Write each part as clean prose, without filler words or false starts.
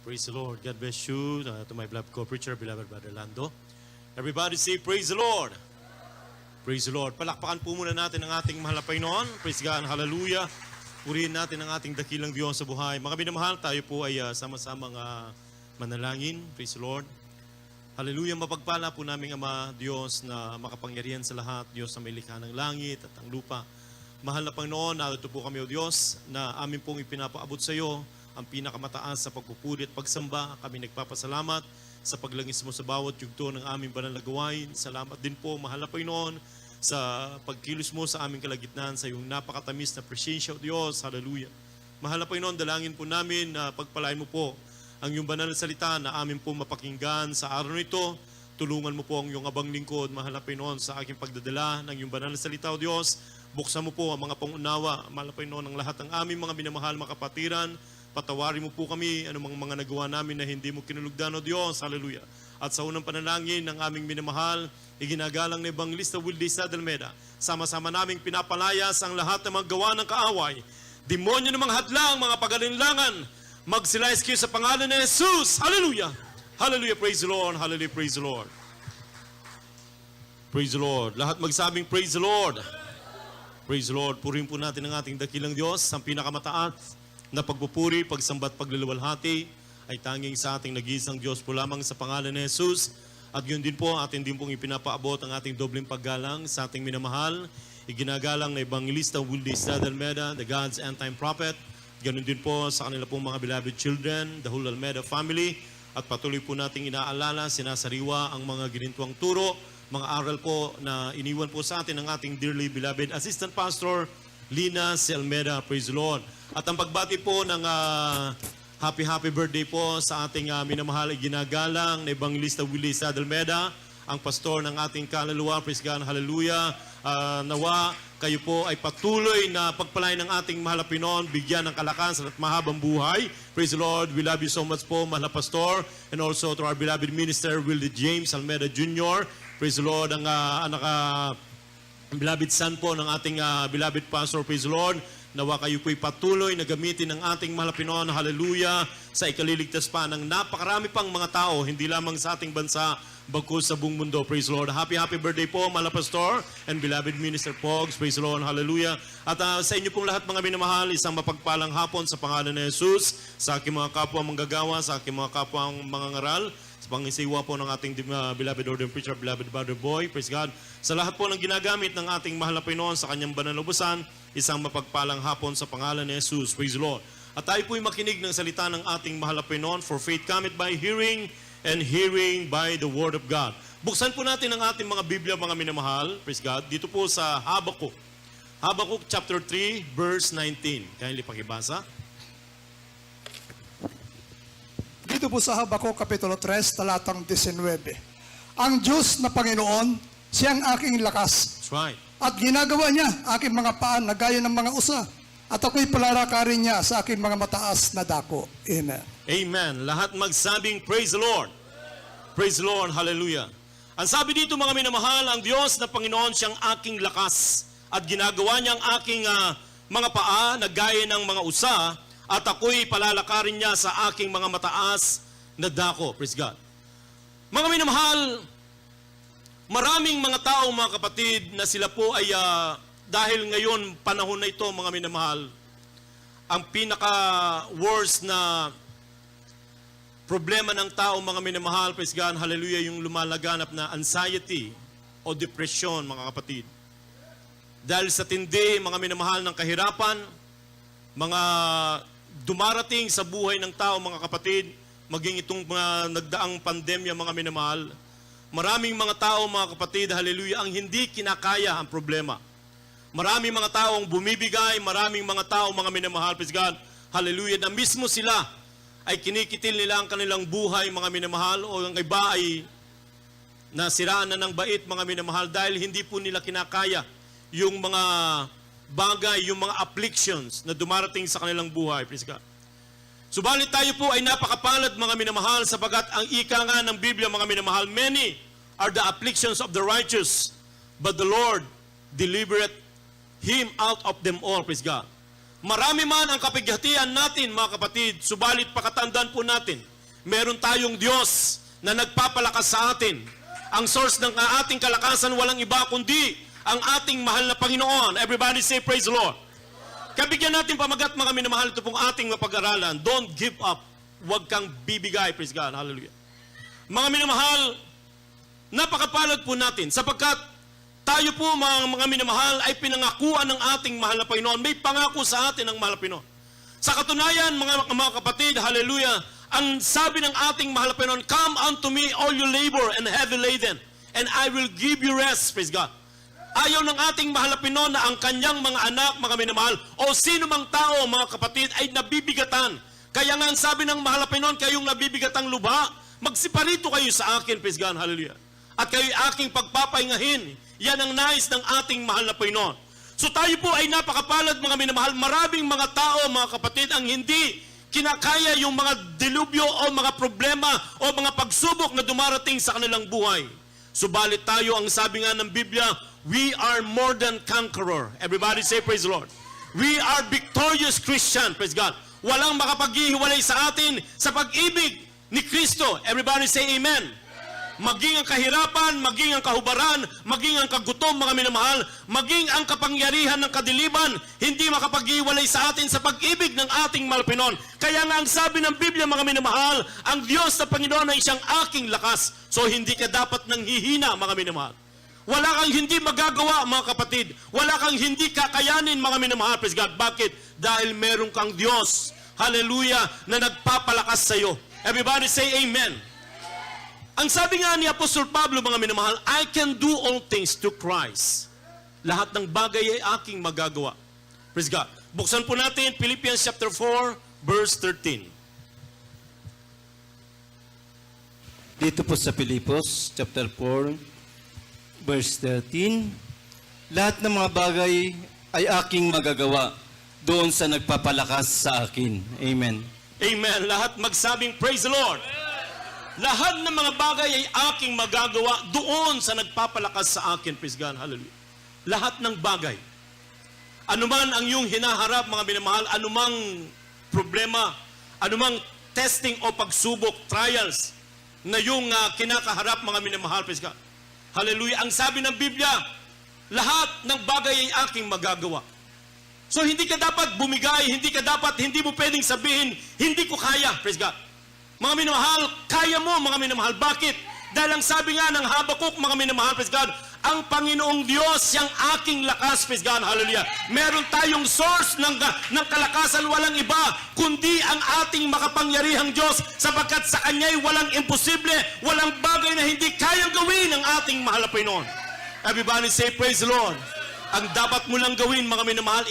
Praise the Lord. God bless you. To my beloved co-preacher, beloved Brother Lando. Everybody say, praise the Lord. Praise the Lord. Palakpakan po muna natin ang ating mahal na Panginoon. Praise God. Hallelujah. Purihin natin ang ating dakilang Diyos sa buhay. Mga minamahal, tayo po ay sama-samang manalangin. Praise the Lord. Hallelujah. Mapagpala po naming Ama, Diyos na makapangyarihan sa lahat. Diyos na may likha ng langit at ang lupa. Mahal na Panginoon, narito po kami, O Diyos, na amin pong ipinapaabot sa iyo ang pinakamataas sa pagpupuri at pagsamba. Kami nagpapasalamat sa paglangis mo sa bawat yugto ng aming banal na gawain. Salamat din po, mahal na Panginoon, sa pagkilos mo sa aming kalagitnaan, sa iyong napakatamis na presensya, O Diyos. Hallelujah. Mahal na Panginoon, dalangin po namin na pagpalain mo po ang iyong banal na salita na amin po mapakinggan sa araw nito. Tulungan mo po ang iyong abang lingkod, mahal na Panginoon, sa aking pagdadala ng iyong banal na salita, O Diyos. Buksan mo po ang mga pangunawa, mahal na Panginoon, ng lahat ng aming mga minamahal mga kapatiran. Patawarin mo po kami anumang mga nagawa namin na hindi mo kinulugdan, O Diyos. Hallelujah. At sa unang panalangin ng aming minamahal, iginagalang na Evangelista Wildy Sadalmeda, sama-sama naming pinapalayas ang lahat ng mga gawa ng kaaway, demonyo ng mga hadlang, mga pagalinlangan, magsilayas kayo sa pangalan ni Jesus. Hallelujah. Hallelujah. Praise the Lord. Hallelujah. Praise the Lord. Praise the Lord. Lahat magsabing praise the Lord. Praise the Lord. Purihin po natin ang ating dakilang Diyos. Ang pinakamataas na pagpupuri, pagsambat, pagluluwalhati ay tanging sa ating nag-iisang Diyos po lamang sa pangalan ni Jesus. At yun din po, atin din pong ipinapaabot ang ating dobleng paggalang sa ating minamahal. Iginagalang na Evangelista Wildy Sadalmeda, the God's end-time prophet. Ganun din po sa kanila pong mga beloved children, the whole Almeda family. At patuloy po nating inaalala, sinasariwa ang mga ginintuang turo, mga aral po na iniwan po sa atin ng ating dearly beloved Assistant Pastor, Lina C. Almeda. Praise the Lord. At ang pagbati po ng happy birthday po sa ating minamahal ay ginagalang na Evangelista Wildy Sadalmeda, ang pastor ng ating kaluluwa. Praise God. Hallelujah. Nawa kayo po ay patuloy na pagpalain ng ating mahal na Pinoon, bigyan ng kalakasan at mahabang buhay. Praise the Lord. We love you so much po, mahal na pastor. And also to our beloved minister, Wildy James Almeda Jr. Praise the Lord. Ang beloved son po ng ating beloved pastor. Praise the Lord. Nawa kayo po'y patuloy na gamitin ng ating mahal na Pinoon, hallelujah, sa ikaliligtas pa ng napakarami pang mga tao, hindi lamang sa ating bansa, bagkus sa buong mundo. Praise the Lord. Happy birthday po, mahal na pastor and beloved minister Pogs. Praise the Lord. Hallelujah. At sa inyo pong lahat mga minamahal, isang mapagpalang hapon sa pangalan ni Jesus, sa aking mga kapwa manggagawa, sa aking mga kapwa mga ngaral, sa pangisiwa po ng ating beloved ordained preacher, beloved brother boy. Praise God. Sa lahat po ng ginagamit ng ating mahal na Pinoon sa kanyang banal na ubusan, isang mapagpalang hapon sa pangalan ni Jesus. Praise the Lord. At tayo po'y makinig ng salita ng ating mahal na Pinoon, for faith cometh by hearing, and hearing by the Word of God. Buksan po natin ang ating mga Biblia, mga minamahal. Praise God. Dito po sa Habakkuk. Habakkuk chapter 3, verse 19. Kindly pakibasa. Dito po sa Habakkuk Kapitulo 3, talatang 19. Ang Diyos na Panginoon, siyang aking lakas. That's right. At ginagawa niya aking mga paan na gaya ng mga usa. At ako'y palarakarin niya sa aking mga mataas na dako. Amen. Amen. Lahat magsabing praise the Lord. Praise the Lord. Hallelujah. Ang sabi dito mga minamahal, ang Diyos na Panginoon siyang aking lakas. At ginagawa niya ang aking mga paa na gaya ng mga usa. At ako'y palalakarin niya sa aking mga mataas na dako. Praise God. Mga minamahal, maraming mga tao, mga kapatid, na sila po ay dahil ngayon, panahon na ito, mga minamahal, ang pinaka-worst na problema ng tao, mga minamahal, praise God, hallelujah, yung lumalaganap na anxiety o depression, mga kapatid. Dahil sa tindi, mga minamahal, ng kahirapan, mga dumarating sa buhay ng tao, mga kapatid, maging itong mga nagdaang pandemya, mga minamahal, maraming mga tao, mga kapatid, hallelujah, ang hindi kinakaya ang problema. Maraming mga tao ang bumibigay, maraming mga tao, mga minamahal, praise God, hallelujah, na mismo sila ay kinikitil nila ang kanilang buhay, mga minamahal, o ang iba ay nasiraan na ng bait, mga minamahal, dahil hindi po nila kinakaya yung mga bagay, yung mga afflictions na dumarating sa kanilang buhay, praise God. Subalit tayo po ay napakapalad, mga minamahal, sapagat ang ika nga ng Biblia, mga minamahal, many are the afflictions of the righteous, but the Lord delivereth him out of them all, praise God. Marami man ang kapighatian natin, mga kapatid, subalit pakatandaan po natin Meron tayong Diyos na nagpapalakas sa atin. Ang source ng ating kalakasan walang iba kundi ang ating mahal na Panginoon. Everybody say praise the Lord. Kabigyan natin pamagat mga minamahal, ito pong ating mapag-aralan. Don't give up. Huwag kang bibigay. Praise God. Hallelujah. Mga minamahal, napakapalad po natin sapagkat tayo po mga minamahal ay pinangakuan ng ating mahal na Panginoon. May pangako sa atin ang mahal na Panginoon. Sa katunayan, mga kapatid, hallelujah, ang sabi ng ating mahal na Panginoon, "Come unto me, all you labor and heavy laden, and I will give you rest." Praise God. Ayaw ng ating mahal na Panginoon na ang kanyang mga anak, mga minamahal, o sino mang tao, mga kapatid, ay nabibigatan. Kaya nga ang sabi ng mahal na Panginoon, kayong nabibigatang lubha, magsiparito kayo sa akin, praise God, hallelujah. At kayo aking pagpapahingahin. Yan ang nais ng ating mahal na Panginoon. So tayo po ay napakapalad, mga minamahal. Maraming mga tao, mga kapatid, ang hindi kinakaya yung mga dilubyo o mga problema o mga pagsubok na dumarating sa kanilang buhay. Subalit tayo, ang sabi nga ng Biblia, we are more than conqueror. Everybody say praise the Lord. We are victorious Christian, praise God. Walang makapaghihiwalay sa atin sa pag-ibig ni Kristo. Everybody say amen. Maging ang kahirapan, maging ang kahubaran, maging ang kagutom, mga minamahal, maging ang kapangyarihan ng kadiliman, hindi makapaghiwalay sa atin sa pag-ibig ng ating mahal na Panginoon. Kaya nga ang sabi ng Biblia, mga minamahal, ang Diyos na Panginoon ay siyang aking lakas. So hindi ka dapat nang hihina, mga minamahal. Wala kang hindi magagawa, mga kapatid. Wala kang hindi kakayanin, mga minamahal. Praise God. Bakit? Dahil meron kang Diyos, hallelujah, na nagpapalakas sa iyo. Everybody say amen. Ang sabi nga ni Apostol Pablo, mga minamahal, I can do all things to Christ. Lahat ng bagay ay aking magagawa. Praise God. Buksan po natin Philippians chapter 4, verse 13. Dito po sa Filipos, chapter 4, verse 13, lahat ng mga bagay ay aking magagawa doon sa nagpapalakas sa akin. Amen. Amen. Lahat magsabing praise the Lord. Lahat ng mga bagay ay aking magagawa doon sa nagpapalakas sa akin. Praise God. Hallelujah. Lahat ng bagay. Anuman ang iyong hinaharap, mga minamahal, anumang problema, anumang testing o pagsubok, trials, na yung kinakaharap, mga minamahal. Praise God. Hallelujah. Ang sabi ng Biblia, lahat ng bagay ay aking magagawa. So hindi ka dapat bumigay, hindi mo pwedeng sabihin, hindi ko kaya. Praise God. Mga minamahal, kaya mo, mga minamahal. Bakit? Dahil ang sabi nga ng Habakuk, mga minamahal, praise God, ang Panginoong Diyos, siyang aking lakas, praise God, hallelujah. Meron tayong source ng kalakasan, walang iba, kundi ang ating makapangyarihang Diyos, sapagkat sa Kanya'y walang imposible, walang bagay na hindi kayang gawin ng ating mahal na Panginoon. Everybody say, praise the Lord. Ang dapat mo lang gawin, mga minamahal,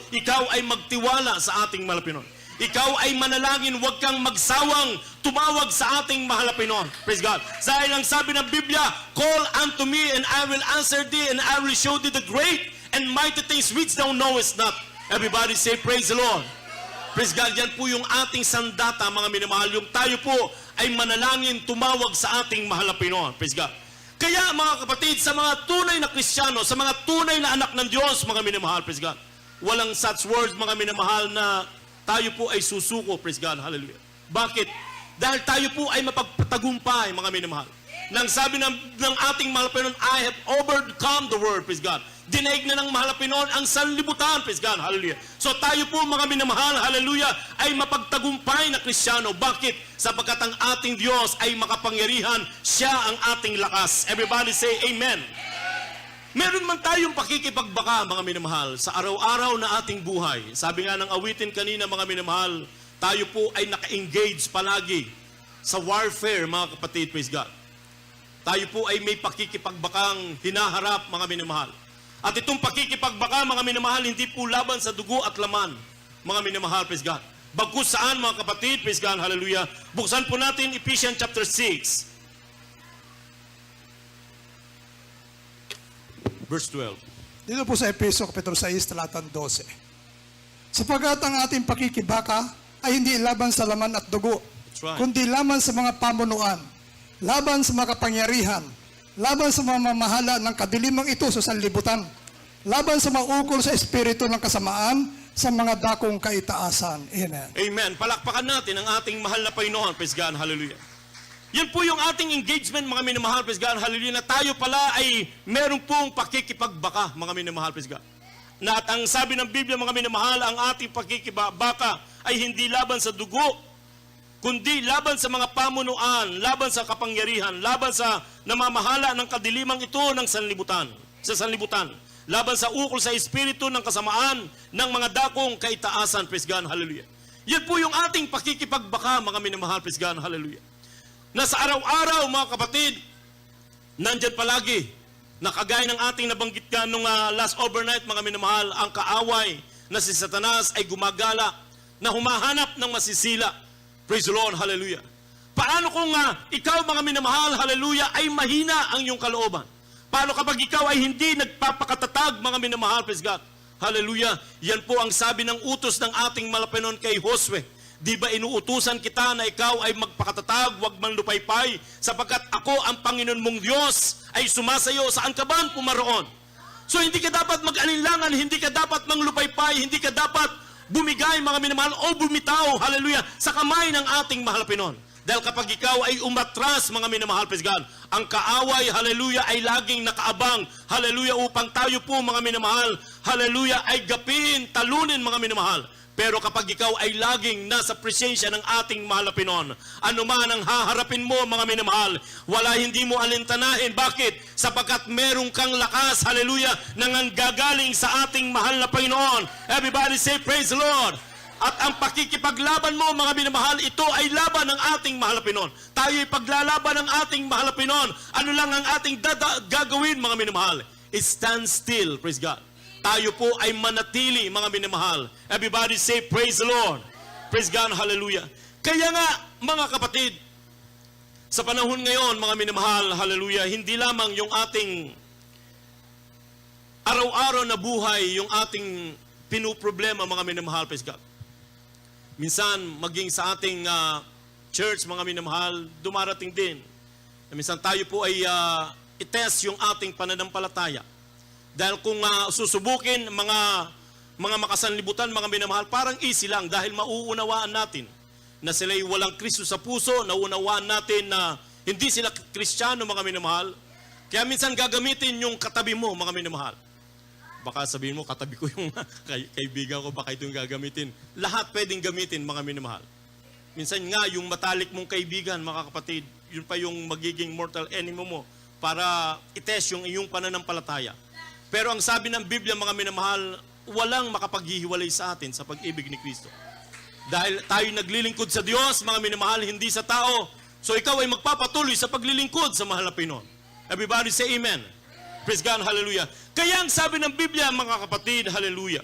ikaw ay magtiwala sa ating mahal na Panginoon. Ikaw ay manalangin, huwag kang magsawang tumawag sa ating mahal na Panginoon. Praise God. Dahil ang sabi ng Biblia, call unto me and I will answer thee and I will show thee the great and mighty things which thou knowest not. Everybody say praise the Lord. Praise God. Yan po yung ating sandata, mga minamahal. Yung tayo po ay manalangin, tumawag sa ating mahal na Panginoon. Praise God. Kaya mga kapatid, sa mga tunay na Kristiyano, sa mga tunay na anak ng Diyos, mga minamahal, praise God, walang such words, mga minamahal, na tayo po ay susuko, praise God, hallelujah. Bakit? Dahil tayo po ay mapagpatagumpay, mga minamahal. Nang sabi ng ating mahal na Panginoon, I have overcome the world, praise God. Dinaig na ng mahal na Panginoon ang sanlibutan, praise God, hallelujah. So tayo po, mga minamahal, hallelujah, ay mapagtagumpay na Kristiyano. Bakit? Sapagkat ang ating Diyos ay makapangyarihan, siya ang ating lakas. Everybody say amen. Meron man tayong pakikipagbaka, mga minamahal, sa araw-araw na ating buhay. Sabi nga ng awitin kanina, mga minamahal, tayo po ay naka-engage palagi sa warfare, mga kapatid, praise God. Tayo po ay may pakikipagbakang hinaharap, mga minamahal. At itong pakikipagbaka, mga minamahal, hindi po laban sa dugo at laman, mga minamahal, praise God. Bagkus saan, mga kapatid, praise God, hallelujah. Buksan po natin Ephesians chapter 6. Verse 12. Dito po sa Efeso, Kapitulo 6, talatang 12. Sapagkat ang ating pakikibaka ay hindi laban sa laman at dugo, That's right. kundi laban sa mga pamunuan, laban sa mga kapangyarihan, laban sa mga mamahala ng kadilimang ito sa sanlibutan, laban sa mga ukol sa espiritu ng kasamaan sa mga dakong kaitaasan. Amen. Amen. Palakpakan natin ang ating mahal na Panginoon. Praise God. Hallelujah. Yan po yung ating engagement, mga minamahal. Praise God. Hallelujah. Na tayo pala ay meron pong pakikipagbaka, mga minamahal. Praise God. Na at ang sabi ng Biblia, mga minamahal, ang ating pakikipagbaka ay hindi laban sa dugo, kundi laban sa mga pamunuan, laban sa kapangyarihan, laban sa namamahala ng kadilimang ito ng sanlibutan, sa sanlibutan, laban sa ukol sa espiritu ng kasamaan ng mga dakong kaitaasan. Praise God. Hallelujah. Yan po yung ating pakikipagbaka, mga minamahal. Praise God. Hallelujah. Na sa araw-araw, mga kapatid, nandyan palagi, na kagaya ng ating nabanggit ka nung last overnight, mga minamahal, ang kaaway na si Satanas ay gumagala, na humahanap ng masisila. Praise the Lord, hallelujah. Paano kung ikaw, mga minamahal, hallelujah, ay mahina ang iyong kalooban? Paano kapag ikaw ay hindi nagpapakatatag, mga minamahal, praise God, hallelujah. Yan po ang sabi ng utos ng ating malapinon kay Josue. Di ba inuutusan kita na ikaw ay magpakatatag, huwag man lupaypay, sapagkat ako ang Panginoon mong Diyos ay sumasayo saan ka ba pumaroon. So hindi ka dapat mag-alinlangan, hindi ka dapat manglupaypay, hindi ka dapat bumigay, mga minamahal, o bumitaw, hallelujah, sa kamay ng ating mahal na Panginoon. Dahil kapag ikaw ay umatras, mga minamahal, praise God, ang kaaway, hallelujah, ay laging nakaabang, hallelujah, upang tayo po, mga minamahal, hallelujah, ay gapin, talunin, mga minamahal. Pero kapag ikaw ay laging nasa presensya ng ating mahal na Panginoon, ano man ang haharapin mo, mga minamahal, wala, hindi mo alintanahin. Bakit? Sapagkat merong kang lakas, hallelujah, nanggagaling sa ating mahal na Panginoon. Everybody say, praise the Lord. At ang pakikipaglaban mo, mga minamahal, ito ay laban ng ating mahal na Panginoon. Tayo ay paglalaban ng ating mahal na Panginoon. Ano lang ang ating gagawin, mga minamahal? Stand still, praise God. Tayo po ay manatili, mga minamahal. Everybody say, praise the Lord. Praise God, hallelujah. Kaya nga, mga kapatid, sa panahon ngayon, mga minamahal, hallelujah, hindi lamang yung ating araw-araw na buhay, yung ating pinuproblema, mga minamahal, praise God. Minsan, maging sa ating church, mga minamahal, dumarating din. Minsan tayo po ay itest yung ating pananampalataya. Dahil kung susubukin mga makasanlibutan, mga minamahal, parang easy lang dahil mauunawaan natin na sila'y walang Kristo sa puso, nauunawaan natin na hindi sila Kristiyano, mga minamahal. Kaya minsan gagamitin yung katabi mo, mga minamahal. Baka sabihin mo, katabi ko yung kaibigan ko, baka ito yung gagamitin. Lahat pwedeng gamitin, mga minamahal. Minsan nga, yung matalik mong kaibigan, mga kapatid, yun pa yung magiging mortal enemy mo para itest yung iyong pananampalataya. Pero ang sabi ng Biblia, mga minamahal, walang makapaghihiwalay sa atin sa pag-ibig ni Kristo. Dahil tayo naglilingkod sa Diyos, mga minamahal, hindi sa tao. So ikaw ay magpapatuloy sa paglilingkod sa mahal na Panginoon. Everybody say amen. Praise God, hallelujah. Kaya ang sabi ng Biblia, mga kapatid, hallelujah,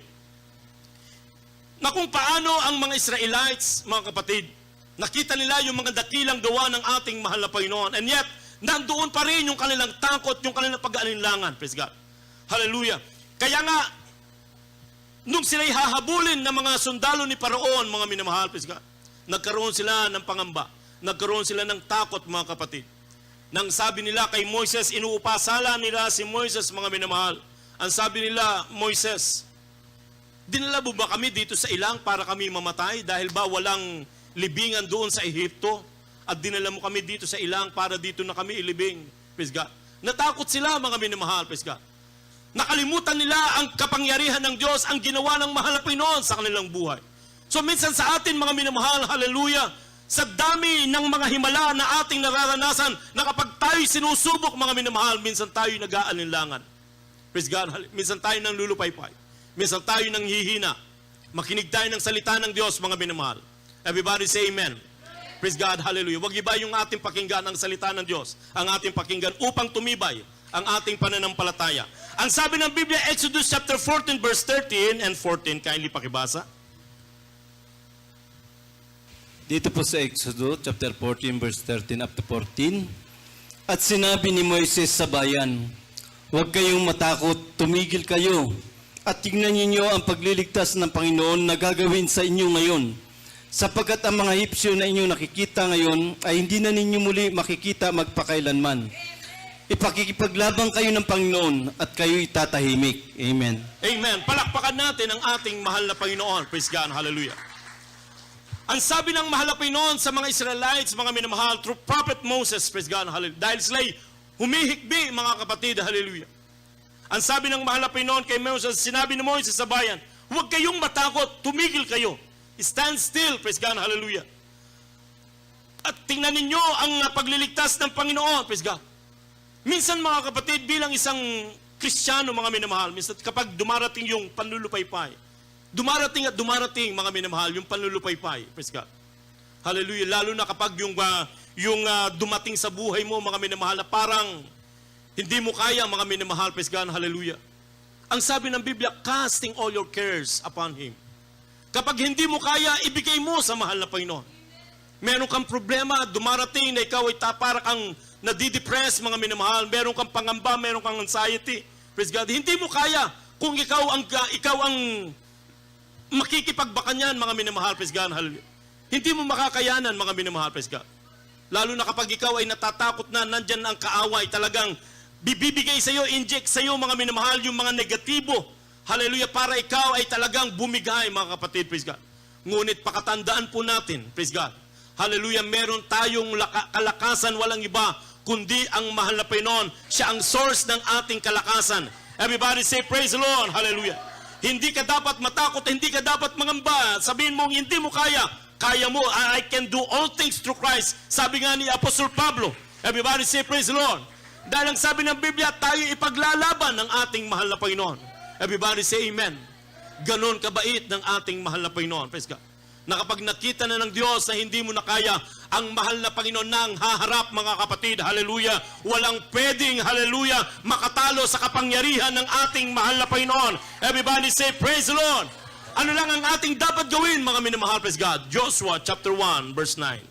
na kung paano ang mga Israelites, mga kapatid, nakita nila yung mga dakilang gawa ng ating mahal na Panginoon. And yet, nandoon pa rin yung kanilang takot, yung kanilang pag-aalinlangan. Praise God. Hallelujah. Kaya nga, nung sila'y hahabulin ng mga sundalo ni Paraon, mga minamahal, praise God, nagkaroon sila ng pangamba. Nagkaroon sila ng takot, mga kapatid. Nang sabi nila kay Moises, inuupasala nila si Moises, mga minamahal. Ang sabi nila, Moises, dinala mo ba kami dito sa ilang para kami mamatay? Dahil ba walang libingan doon sa Ehipto? At dinala mo kami dito sa ilang para dito na kami ilibing. Praise God. Natakot sila, mga minamahal, praise God. Nakalimutan nila ang kapangyarihan ng Diyos, ang ginawa ng mahal na Panginoon sa kanilang buhay. So minsan sa atin, mga minamahal, hallelujah, sa dami ng mga himala na ating nararanasan, na kapag tayo sinusubok, mga minamahal, minsan tayo nag-aalinlangan. Praise God, minsan tayo nang lulupaypay. Minsan tayo nang hihina. Makinig tayo ng salita ng Diyos, mga minamahal. Everybody say amen. Praise God, hallelujah. Huwag iba yung ating pakinggan ang salita ng Diyos, ang ating pakinggan upang tumibay ang ating pananampalataya. Ang sabi ng Biblia, Exodus chapter 14, verse 13 and 14, kindly pakibasa. Dito po sa Exodus chapter 14, verse 13 up to 14. At sinabi ni Moises sa bayan, huwag kayong matakot, tumigil kayo, at tingnan ninyo ang pagliligtas ng Panginoon na gagawin sa inyo ngayon. Sapagkat ang mga Hipsyo na inyong nakikita ngayon ay hindi na ninyo muli makikita magpakailanman. Ipakikipaglaban kayo ng Panginoon at kayo'y tatahimik. Amen. Amen. Palakpakan natin ang ating mahal na Panginoon. Praise God. Hallelujah. Ang sabi ng mahal na Panginoon sa mga Israelites, mga minamahal, through Prophet Moses, praise God, hallelujah. Dahil sila'y humihikbi, mga kapatid, hallelujah. Ang sabi ng mahal na Panginoon kay Moses, sinabi ni Moises sa bayan, huwag kayong matakot, tumigil kayo. Stand still, praise God, hallelujah. At tingnan ninyo ang pagliligtas ng Panginoon, praise God. Minsan mga kapatid, bilang isang Kristiyano, mga minamahal, minsan kapag dumarating yung panlulupaypay, dumarating mga minamahal, yung panlulupaypay, praise God. Hallelujah. Lalo na kapag yung dumating sa buhay mo, mga minamahal, na parang hindi mo kaya, mga minamahal, praise God, hallelujah. Ang sabi ng Biblia, casting all your cares upon Him. Kapag hindi mo kaya, ibigay mo sa mahal na Panginoon. Meron kang problema, dumarating na ikaw ay para kang nadidepress, mga minamahal, meron kang pangamba, meron kang anxiety, praise God, hindi mo kaya kung ikaw ang makikipagbakanyan, mga minamahal, praise God, hallelujah. Hindi mo makakayanan, mga minamahal, praise God. Lalo na kapag ikaw ay natatakot na, nandyan ang kaaway, talagang bibigay sa iyo, inject sa iyo, mga minamahal, yung mga negatibo, hallelujah, para ikaw ay talagang bumigay, mga kapatid, praise God. Ngunit pakatandaan po natin, praise God, hallelujah, meron tayong kalakasan, walang iba, kundi ang mahal na Panginoon. Siya ang source ng ating kalakasan. Everybody say, praise the Lord, hallelujah. Hindi ka dapat matakot, hindi ka dapat mangamba. Sabihin mo, hindi mo kaya. Kaya mo, I can do all things through Christ. Sabi nga ni Apostle Pablo. Everybody say, praise the Lord. Dahil ang sabi ng Biblia, tayo ipaglalaban ng ating mahal na Panginoon. Everybody say, amen. Ganon kabait ng ating mahal na Panginoon. Praise God. Na kapag nakita na ng Diyos na hindi mo na kaya, ang mahal na Panginoon nang haharap, mga kapatid, hallelujah, walang pwedeng, hallelujah, makatalo sa kapangyarihan ng ating mahal na Panginoon. Everybody say, praise the Lord. Ano lang ang ating dapat gawin, mga minamahal, praise God? Joshua chapter 1, verse 9.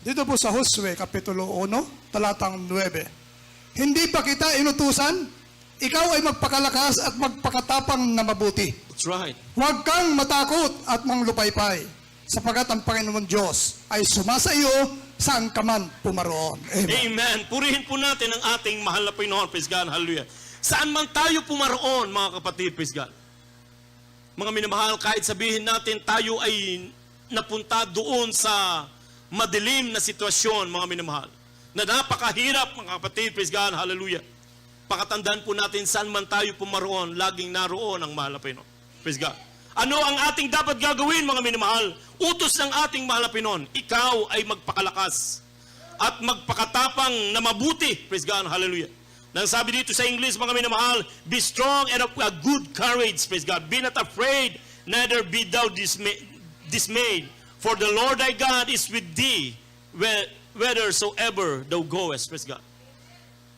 Dito po sa Josue, Kapitulo 1, talatang 9. Hindi pa kita inutusan? Ikaw ay magpakalakas at magpakatapang na mabuti. That's right. Huwag kang matakot at manglupaypay, sapagat ang Panginoon Diyos ay sumasa iyo saan ka man pumaroon. Amen. Amen. Purihin po natin ang ating mahal na Panginoon, praise God, hallelujah. Saan man tayo pumaroon, mga kapatid, praise God. Mga minamahal, kahit sabihin natin tayo ay napunta doon sa madilim na sitwasyon, mga minamahal, na napakahirap, mga kapatid, praise God, hallelujah. Pakatandaan po natin saan man tayo pumaroon, laging naroon ang mahal na Panginoon. Praise God. Ano ang ating dapat gagawin, mga minamahal? Utos ng ating mahal na Panginoon, ikaw ay magpakalakas at magpakatapang na mabuti. Praise God, hallelujah. Nang sabi dito sa English, mga minamahal, be strong and of a good courage. Praise God. Be not afraid, neither be thou dismayed. For the Lord thy God is with thee, whithersoever thou goest. Praise God.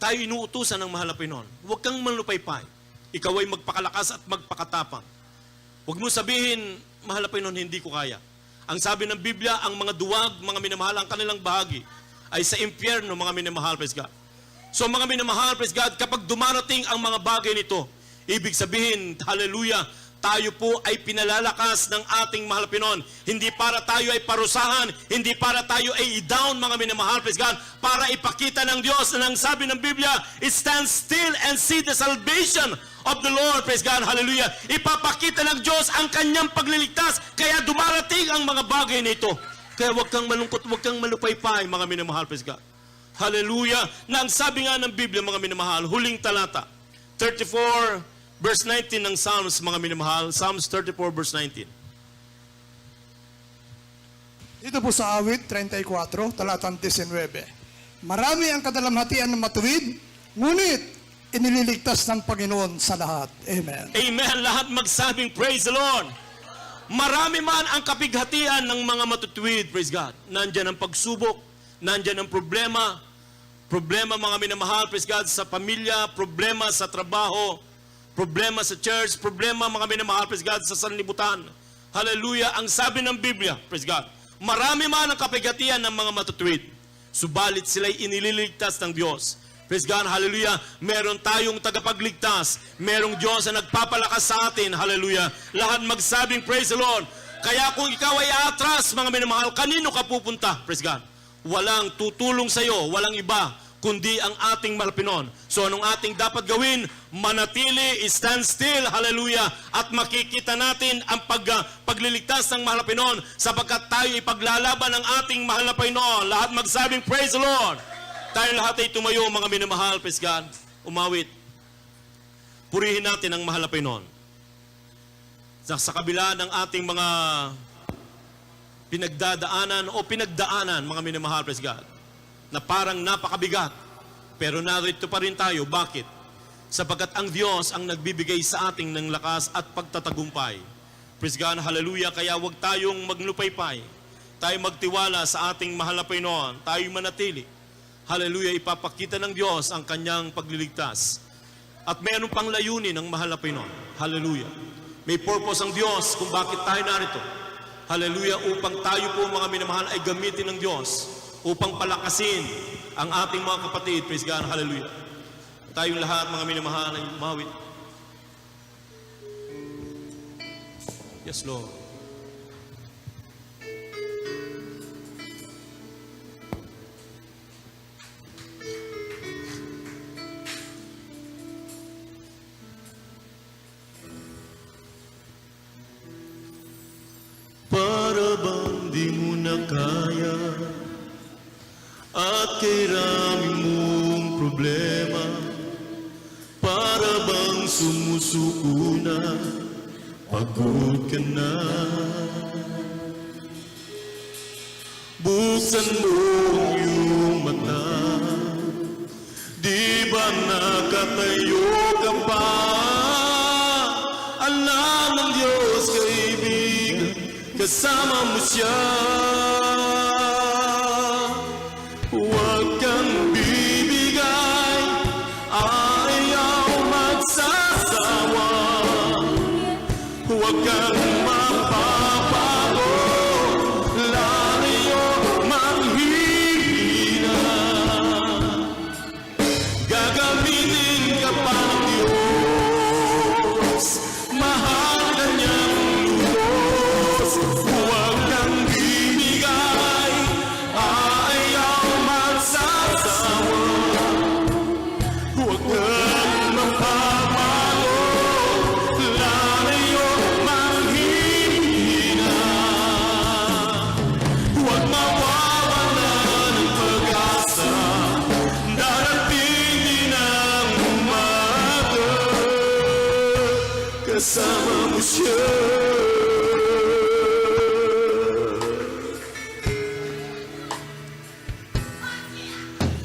Tayo inuutusan ng mahal na Panginoon. Huwag kang manlupaypay. Ikaw ay magpakalakas at magpakatapang. Huwag mo sabihin, mahal na Panginoon, hindi ko kaya. Ang sabi ng Biblia, ang mga duwag, mga minamahal, ang kanilang bahagi ay sa impyerno, mga minamahal, praise God. So mga minamahal, praise God, kapag dumarating ang mga bagay nito, ibig sabihin, hallelujah, tayo po ay pinalalakas ng ating mahal na Panginoon. Hindi para tayo ay parusahan, hindi para tayo ay i-down, mga minamahal, praise God, para ipakita ng Diyos na ang sabi ng Biblia, stand still and see the salvation of the Lord, praise God, hallelujah. Ipapakita ng Diyos ang kanyang pagliligtas, kaya dumarating ang mga bagay nito. Kaya huwag kang malungkot, huwag kang malupaypay, mga minamahal, praise God. Hallelujah. Na ang sabi nga ng Biblia, mga minamahal, huling talata, 34, verse 19 ng Psalms, mga minamahal, Psalms 34, verse 19. Dito po sa awit 34, talatang 19. Marami ang kadalamhatian ng matuwid, ngunit inililigtas ng Panginoon sa lahat. Amen. Amen. Lahat magsabing, praise the Lord. Marami man ang kapighatian ng mga matutuwid, praise God. Nandyan ang pagsubok, nandyan ang problema, mga minamahal, praise God, sa pamilya, problema sa trabaho, problema sa church, problema, mga minamahal, praise God, sa sanlibutan. Hallelujah. Ang sabi ng Biblia, praise God, marami man ang kapighatian ng mga matutuwid, subalit sila'y inililigtas ng Diyos. Praise God, hallelujah. Meron tayong tagapagligtas. Merong Diyos na nagpapalakas sa atin, hallelujah. Lahat magsabing, praise the Lord. Kaya kung ikaw ay atras, mga minamahal, kanino ka pupunta? Praise God. walang tutulong sa iyo, walang iba, kundi ang ating mahal na Panginoon. So anong ating dapat gawin? Manatili, stand still, hallelujah, at makikita natin ang pagliligtas ng mahal na Panginoon sapagkat tayo ipaglalaban ng ating mahal na Panginoon. Lahat magsabing, praise the Lord! Tayo lahat ay tumayo, mga minamahal, praise God, umawit. Purihin natin ang mahal na Panginoon. Sa kabila ng ating mga pinagdaanan, mga minamahal, praise God, na parang napakabigat. Pero narito pa rin tayo. Bakit? Sapagkat ang Diyos ang nagbibigay sa ating ng lakas at pagtatagumpay. Praise God, hallelujah. Kaya huwag tayong maglupaypay. Tayo magtiwala sa ating mahal na Panginoon. Tayo manatili. Hallelujah, ipapakita ng Diyos ang kanyang pagliligtas. At mayroon pang layunin ng mahal na Panginoon. Hallelujah. May purpose ang Diyos kung bakit tayo narito. Hallelujah, upang tayo po mga minamahal ay gamitin ng Diyos upang palakasin ang ating mga kapatid. Praise God, hallelujah. Tayong lahat, mga minamahal, ay umawit. Yes, Lord. Para bang di mo na kaya at kairami mong problema, para bang sumusuko na, pagod ka na. Buksan mo ang iyong mata, di ba nakatayo ka pa? Alam ng Diyos, kaibigan, kasama mo siya. Huwag kang bibigay, ayaw magsasawa. Huwag kang mapapago, lalayo manghihina. Gagamitin ka pa ng Diyos, mahal ka niyang lubos. Huwag kang bibigay, ayaw magsasawa. Huwag kang mapapago, lalayo manghihina. Huwag mawawala ng pag-asa, darating din ang umaga, kasama mo siya.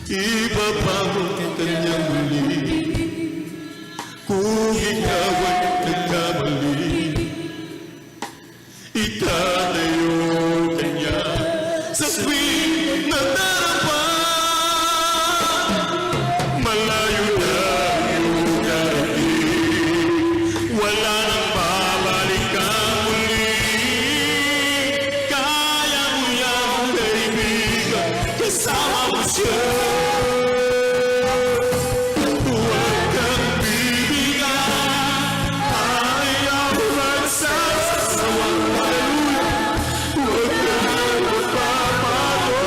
Ibabago ka niya muli kung ikaw ay nagkamali. Itatayo ka niya sa tuwing nadarapa. Malayo na iyong darating, wala nang babalik ka muli. Kaya mo yan, kaibigan, kasama mo siya. Huwag kang bibigay, ayaw magsasawa. Huwag kang mapapago,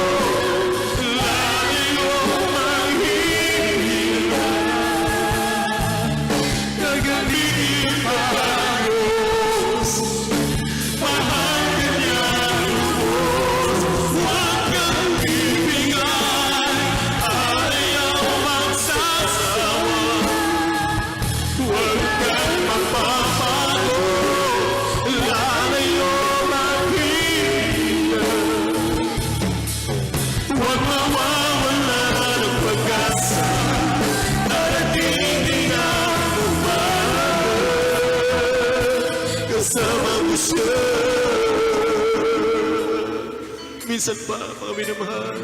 lalayo manghihina. Gagamitin pa ang Diyos, mahal ka niya lubos. Huwag kang bibigay, ayaw magsasawa. Huwag kang mapapago, lalayo manghihina. Huwag mawawala ng pag-asa, darating din ang umaga, kasama mo siya. Minsan pa, mga minamahal,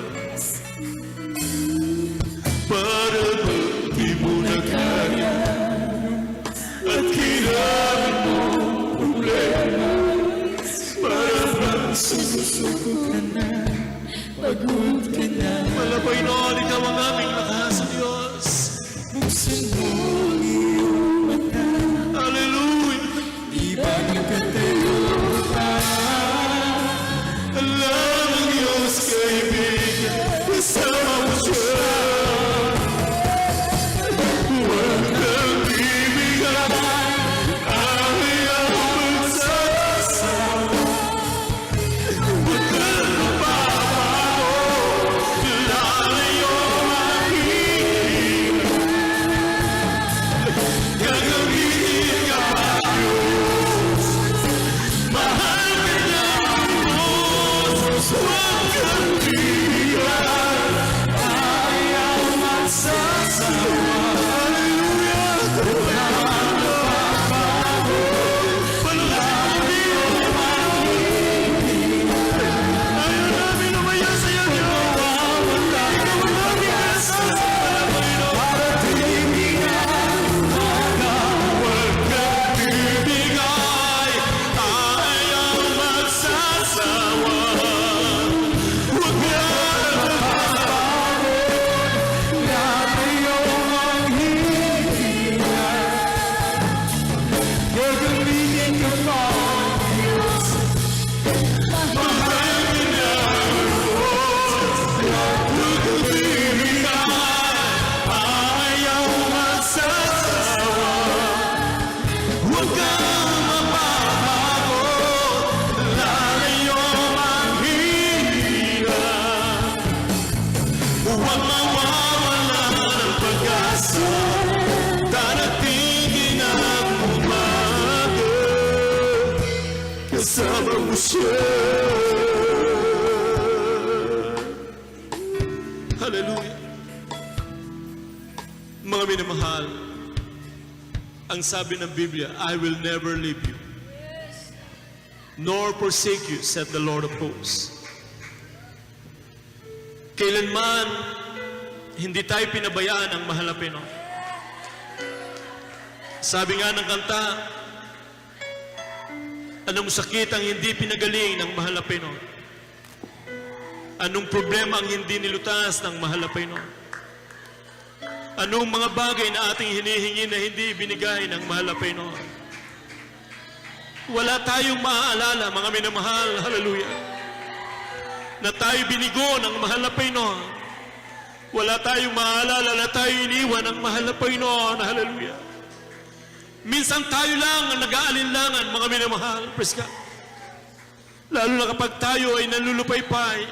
para bang di mo na kaya at kailangan mo problema, para bang sumusuko ka na, pagod ka na. Malapay noon, ikaw ang aming lakas sa Diyos. Buksan mo ang iyong mata, hallelujah. Di ba nakatayo pa? Alam ng Diyos, kaibigan, minamahal, ang sabi ng Biblia, I will never leave you, nor forsake you, said the Lord of hosts. Kailanman, hindi tayo pinabayaan ng mahal na Pinoy. Sabi nga ng kanta, anong sakit ang hindi pinagaling ng mahal na Pinoy? Anong problema ang hindi nilutas ng mahal na Pinoy? Anong mga bagay na ating hinihingi na hindi binigay ng mahal na Pinoy? Wala tayong maaalala, mga minamahal, hallelujah, na tayo binigo ng mahal na Pinoy. Wala tayong maaalala na tayo iniwan ng mahal na Pinoy, hallelujah. Minsan tayo lang ang nag-aalinlangan, mga minamahal, praise God. Lalo na kapag tayo ay nalulupaypay.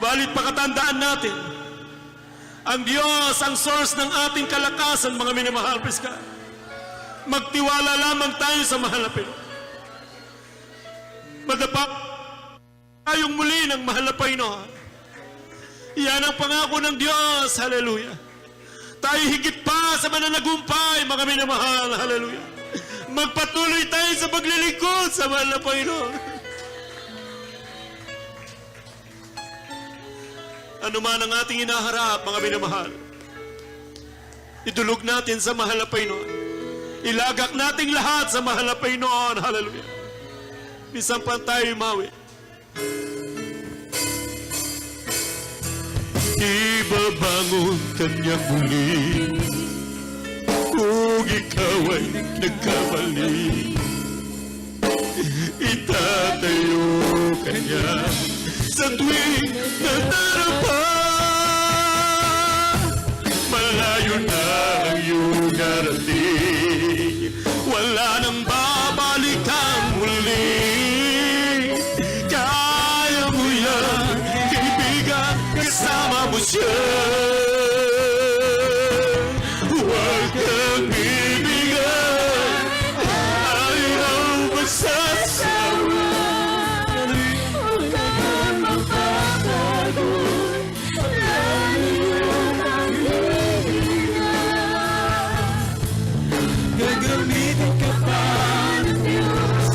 Balit pakatandaan natin, ang Diyos ang source ng ating kalakasan, mga minamahal, praise God. Magtiwala lamang tayo sa mahal na Pinoy. Madapak tayong muli ng mahal na Pinoy. Yan ang pangako ng Diyos, hallelujah. Tayo higit pa sa mananagumpay, mga minamahal, hallelujah. Magpatuloy tayo sa paglilingkod sa mahal na Panginoon. Ano man ang ating inaharap, mga minamahal, idulog natin sa mahal na Panginoon. Ilagak nating lahat sa mahal na Panginoon, hallelujah. Minsan pa tayo mawi. Ibabangon kanya muli kung ikaw ay nagkamali. Itatayo kanya sa tuwing nadarapa. Malayo na ang iyong darating, wala nang babalikan muli. Kaya mo yan, kaibigan, kasama mo siya. Huwag kang bibigyan, ayaw magsasawa. Huwag kang magbabago, lalo ang hihinga. Gagamitin ka pa ng Diyos,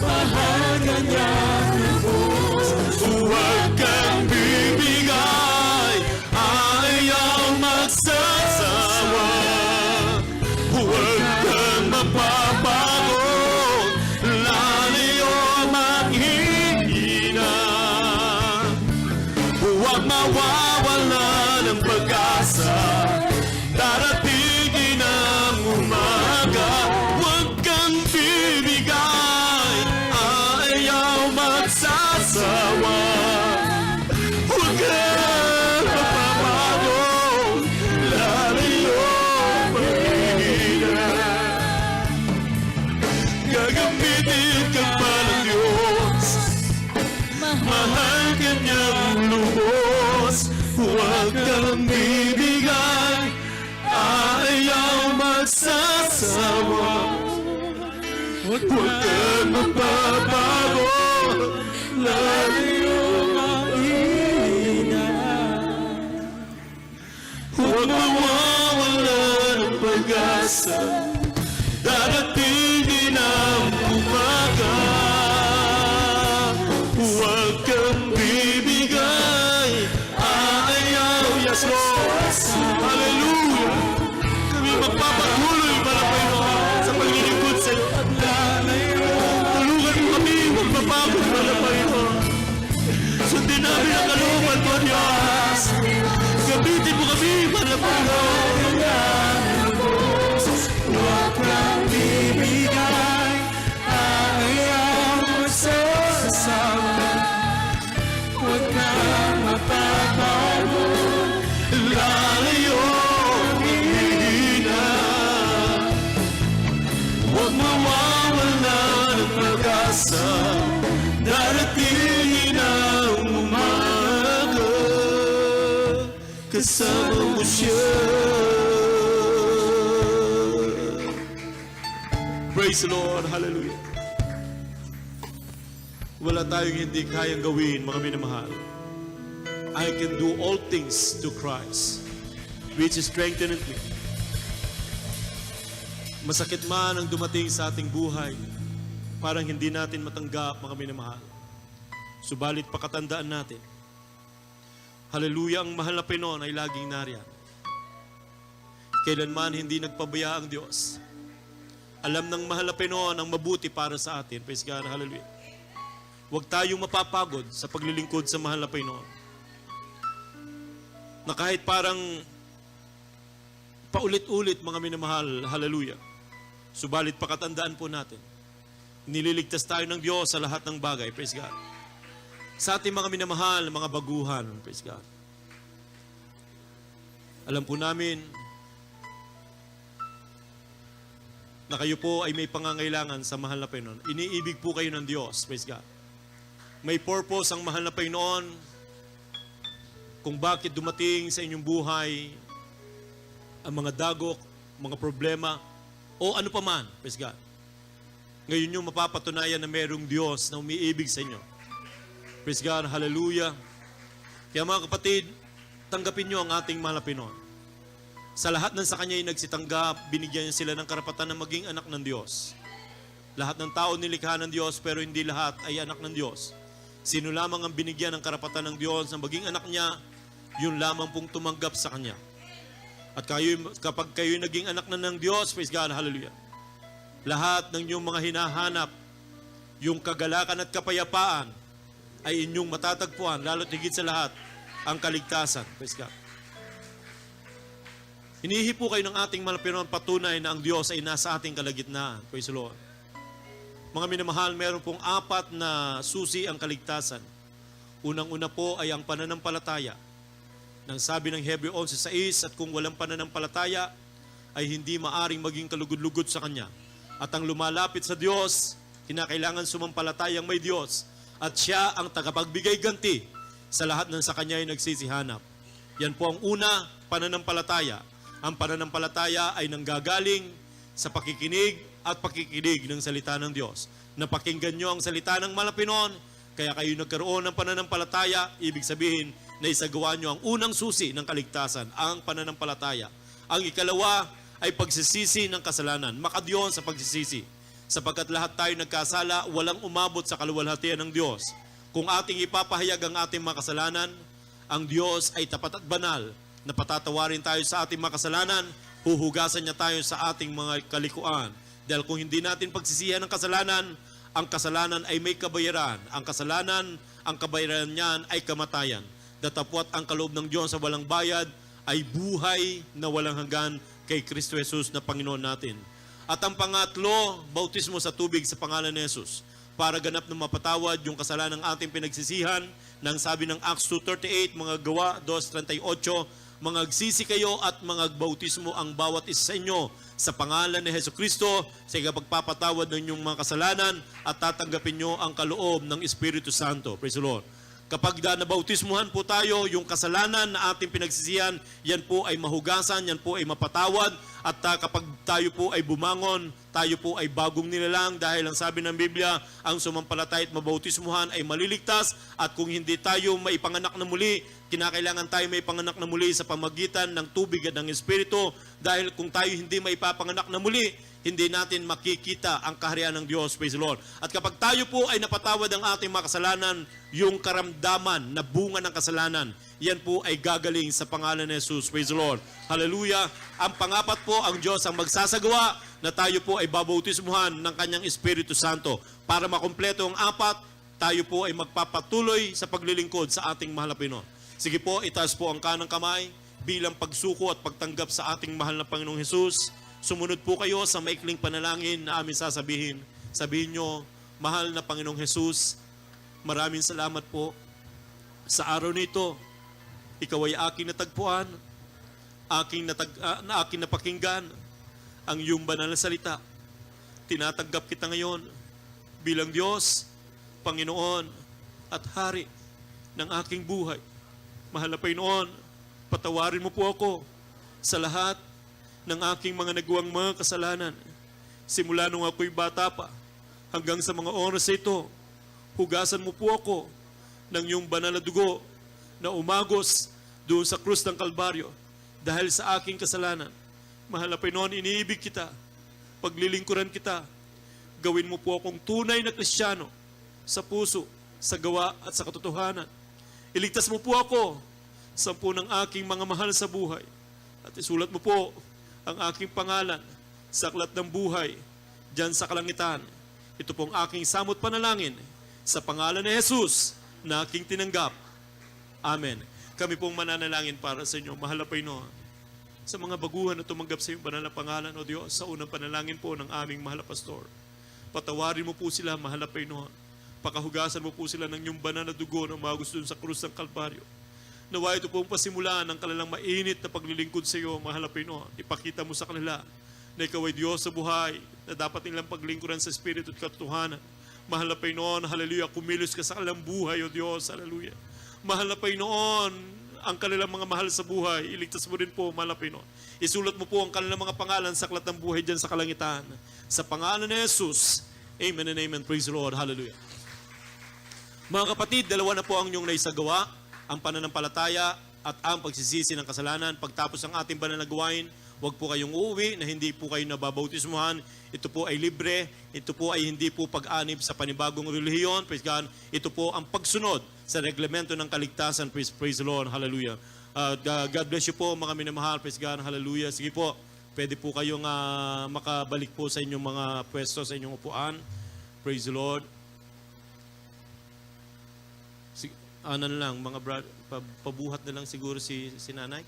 mahal ka niya lubos. Huwag kang bibigay, ayaw magsasawa. Huwag kang mapapago, lalayo manghihina. Huwag mawawala ng pag-asa, daratingin ang umaga. Huwag kang bibigay, ayaw magsasawa. Huwag kang mapapago, lalayo manghihina. Gagamitin ka pa ng Diyos, mahal ka niyang lubos. Huwag kang bibigay, ayaw magsasawa. Huwag kang mapapago, lalayo manghihina. Huwag mawawala ng pag-asa, daratingin ang umaga. Huwag kang bibigay, ayaw, yes Lord, hallelujah. Kami magpapatuloy para Panginoon sa paglilingkod sa iyo. Tulungan mo kami magpapagod para Panginoon. Sundin namin ang kalooban mo, Diyos. Gamitin mo kami para Panginoon. Huwag kang bibigay, ayaw magsasawa. Huwag kang mapapago, lalayo hihina. Huwag mawawala ng pag-asa, daratingin ang umaga. Kasama mo siya. Praise the Lord, hallelujah. Wala tayong hindi kayang gawin, mga minamahal. I can do all things to Christ which strengtheneth me. Masakit man ang dumating sa ating buhay, parang hindi natin matanggap, mga minamahal. Subalit pakatandaan natin, hallelujah, ang mahal na Panginoon ay laging nariyan. Kailanman hindi nagpabaya ang Diyos. Alam ng mahal na Panginoon ang mabuti para sa atin. Praise God, hallelujah. Huwag tayong mapapagod sa paglilingkod sa mahal na Panginoon. Na kahit parang paulit-ulit, mga minamahal, hallelujah. Subalit pakatandaan po natin, nililigtas tayo ng Diyos sa lahat ng bagay. Praise God. Sa ating mga minamahal, mga baguhan. Praise God. Alam po namin na kayo po ay may pangangailangan sa mahal na Panginoon. Iniibig po kayo ng Diyos. Praise God. May purpose ang mahal na Panginoon kung bakit dumating sa inyong buhay ang mga dagok, mga problema, o ano pa man. Praise God. Ngayon yung mapapatunayan na mayroong Diyos na umiibig sa inyo. Praise God, hallelujah. Kaya mga kapatid, tanggapin nyo ang ating mahal na Panginoon. Sa lahat ng sa Kanya ay nagsitanggap, binigyan niya sila ng karapatan na maging anak ng Diyos. Lahat ng tao nilikha ng Diyos, pero hindi lahat ay anak ng Diyos. Sino lamang ang binigyan ng karapatan ng Diyos na maging anak niya, yun lamang pong tumanggap sa Kanya. At kapag kayo naging anak na ng Diyos, praise God, hallelujah, lahat ng inyong mga hinahanap, yung kagalakan at kapayapaan, ay inyong matatagpuan, lalo't higit sa lahat, ang kaligtasan. Praise God. Hinihipo kayo ng ating mahal na Panginoon, patunay na ang Diyos ay nasa ating kalagitnaan. Praise the Lord. Mga minamahal, meron pong 4 na susi ang kaligtasan. Unang-una po ay ang pananampalataya. Nang sabi ng Hebreo 11:6, at kung walang pananampalataya, ay hindi maaring maging kalugod-lugod sa Kanya. At ang lumalapit sa Diyos, kinakailangan sumampalatayang may Diyos. At Siya ang tagapagbigay ganti sa lahat ng sa Kanya ay nagsisihanap. Yan po ang una, pananampalataya. Ang pananampalataya ay nanggagaling sa pakikinig at pakikinig ng salita ng Diyos. Napakinggan nyo ang salita ng mahal na Panginoon, kaya kayo nagkaroon ng pananampalataya, ibig sabihin na isagawa nyo ang unang susi ng kaligtasan, ang pananampalataya. Ang ikalawa ay pagsisisi ng kasalanan. Makadyon sa pagsisisi. Sapagkat lahat tayo nagkasala, walang umabot sa kaluwalhatian ng Diyos. Kung ating ipapahayag ang ating mga kasalanan, ang Diyos ay tapat at banal na patatawarin tayo sa ating mga kasalanan, huhugasan niya tayo sa ating mga kalikuan. Dahil kung hindi natin pagsisihan ng kasalanan, ang kasalanan ay may kabayaran. Ang kasalanan, ang kabayaran niyan ay kamatayan. Datapwat ang kaloob ng Diyos sa walang bayad ay buhay na walang hanggan kay Kristo Jesus na Panginoon natin. At ang pangatlo, bautismo sa tubig sa pangalan ni Jesus para ganap na mapatawad yung kasalanan ng ating pinagsisihan. Nang sabi ng Acts 2:38, mga gawa 2:38, mangagsisi kayo at mangagbautismo ang bawat isa sa inyo sa pangalan ni Jesucristo sa pagpapatawad ng inyong mga kasalanan at tatanggapin nyo ang kaloob ng Espiritu Santo. Praise the Lord. Kapag nabautismuhan po tayo, yung kasalanan na ating pinagsisihan, yan po ay mahugasan, yan po ay mapatawad. At kapag tayo po ay bumangon, tayo po ay bagong nilalang dahil ang sabi ng Biblia, ang sumampalataya at mabautismuhan ay maliligtas. At kung hindi tayo maipanganak na muli, kinakailangan tayo maipanganak na muli sa pamagitan ng tubig at ng Espiritu. Dahil kung tayo hindi maipapanganak na muli, hindi natin makikita ang kaharian ng Diyos. Praise the Lord. At kapag tayo po ay napatawad ang ating mga kasalanan, yung karamdaman na bunga ng kasalanan, yan po ay gagaling sa pangalan ni Jesus. Praise the Lord. Hallelujah. Ang pangapat po, ang Diyos ang magsasagawa na tayo po ay babautismuhan ng Kanyang Espiritu Santo. Para makumpleto ang 4, tayo po ay magpapatuloy sa paglilingkod sa ating mahal na Panginoon. Sige po, itaas po ang kanang kamay bilang pagsuko at pagtanggap sa ating mahal na Panginoong Jesus. Sumunod po kayo sa maikling panalangin na aming sasabihin. Sabihin nyo, mahal na Panginoong Jesus, maraming salamat po sa araw nito. Ikaw ay aking natagpuan, aking napakinggan ang iyong banal na salita. Tinatanggap kita ngayon bilang Diyos, Panginoon at Hari ng aking buhay. Mahal na Panginoon, patawarin mo po ako sa lahat ng aking mga nagawang mga kasalanan. Simula nung ako'y bata pa hanggang sa mga oras ito, hugasan mo po ako ng iyong banal na dugo na umagos doon sa krus ng Kalbaryo. dahil sa aking kasalanan. Mahal na Panginoon, iniibig kita, paglilingkuran kita. Gawin mo po akong tunay na Kristiyano sa puso, sa gawa at sa katotohanan. Iligtas mo po ako sa ng aking mga mahal sa buhay. At isulat mo po ang aking pangalan sa aklat ng buhay diyan sa kalangitan. Ito pong aking samot panalangin sa pangalan ni Jesus na aking tinanggap. Amen. Kami pong mananalangin para sa inyo, mahal na Panginoon. Sa mga baguhan na tumanggap sa iyong banal na pangalan, O Diyos, sa unang panalangin po ng aming mahal na pastor. Patawarin mo po sila, mahal na Panginoon. Pakahugasan mo po sila ng iyong banal na dugo na umagos doon sa krus ng Kalbaryo. Nawa ito pong pasimulaan ng kanilang mainit na paglilingkod sa iyo, mahal na Panginoon. Ipakita mo sa kanila na ikaw ay Diyos sa buhay, na dapat nilang paglingkuran sa Espiritu at katotohanan. Mahal na Panginoon, hallelujah, kumilos ka sa kanilang buhay, O Diyos, hallelujah. Mahal na Panginoon, ang kanilang mga mahal sa buhay, iligtas mo rin po, mahal na Panginoon. Isulat mo po ang kanilang mga pangalan sa aklat ng buhay dyan sa kalangitan. Sa pangalan ni Jesus, amen and amen. Praise the Lord, hallelujah. Mga kapatid, dalawa na po ang inyong naisagawa, ang pananampalataya at ang pagsisisi ng kasalanan. Pagtapos ng ating banal na gawain, huwag po kayong uuwi na hindi po kayo nababautismuhan. Ito po ay libre. Ito po ay hindi po pag-anib sa panibagong relihiyon. Praise God. Ito po ang pagsunod sa reglamento ng kaligtasan. Praise the Lord. Hallelujah. God bless you po mga minamahal. Praise God. Hallelujah. Sige po. Pwede po kayong makabalik po sa inyong mga pwesto, sa inyong upuan. Praise the Lord. Sige, ano na lang, mga brother, pabuhat na lang siguro si nanay.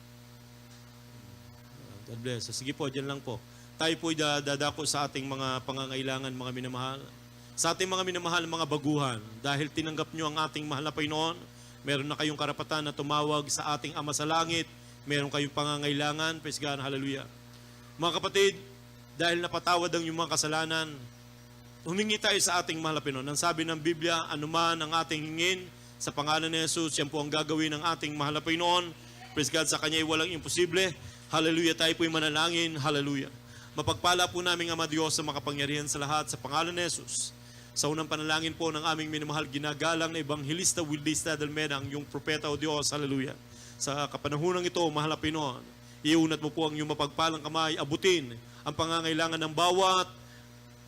God bless. Sige po, dyan lang po. Tayo po dadako sa ating mga pangangailangan, mga minamahal. Sa ating mga minamahal, mga baguhan, dahil tinanggap nyo ang ating mahal na Panginoon, meron na kayong karapatan na tumawag sa ating Ama sa Langit, meron kayong pangangailangan, praise God, hallelujah. Mga kapatid, dahil napatawad ang inyong mga kasalanan, humingi tayo sa ating mahal na Panginoon. Ang sabi ng Biblia, anuman ang ating hingin, sa pangalan ni Jesus, yan po ang gagawin ng ating mahal na Panginoon. Praise God, sa Kanya ay walang imposible. Hallelujah, tayo po'y manalangin. Hallelujah. Mapagpala po namin Ama Diyos sa makapangyarihan sa lahat sa pangalan ni Jesus. Sa unang panalangin po ng aming minamahal ginagalang na Evangelista Wildista Dalmeda, ang iyong propeta o Diyos. Hallelujah. Sa kapanahunang ito, mahal na Panginoon, iunat mo po ang iyong mapagpalang kamay, abutin ang pangangailangan ng bawat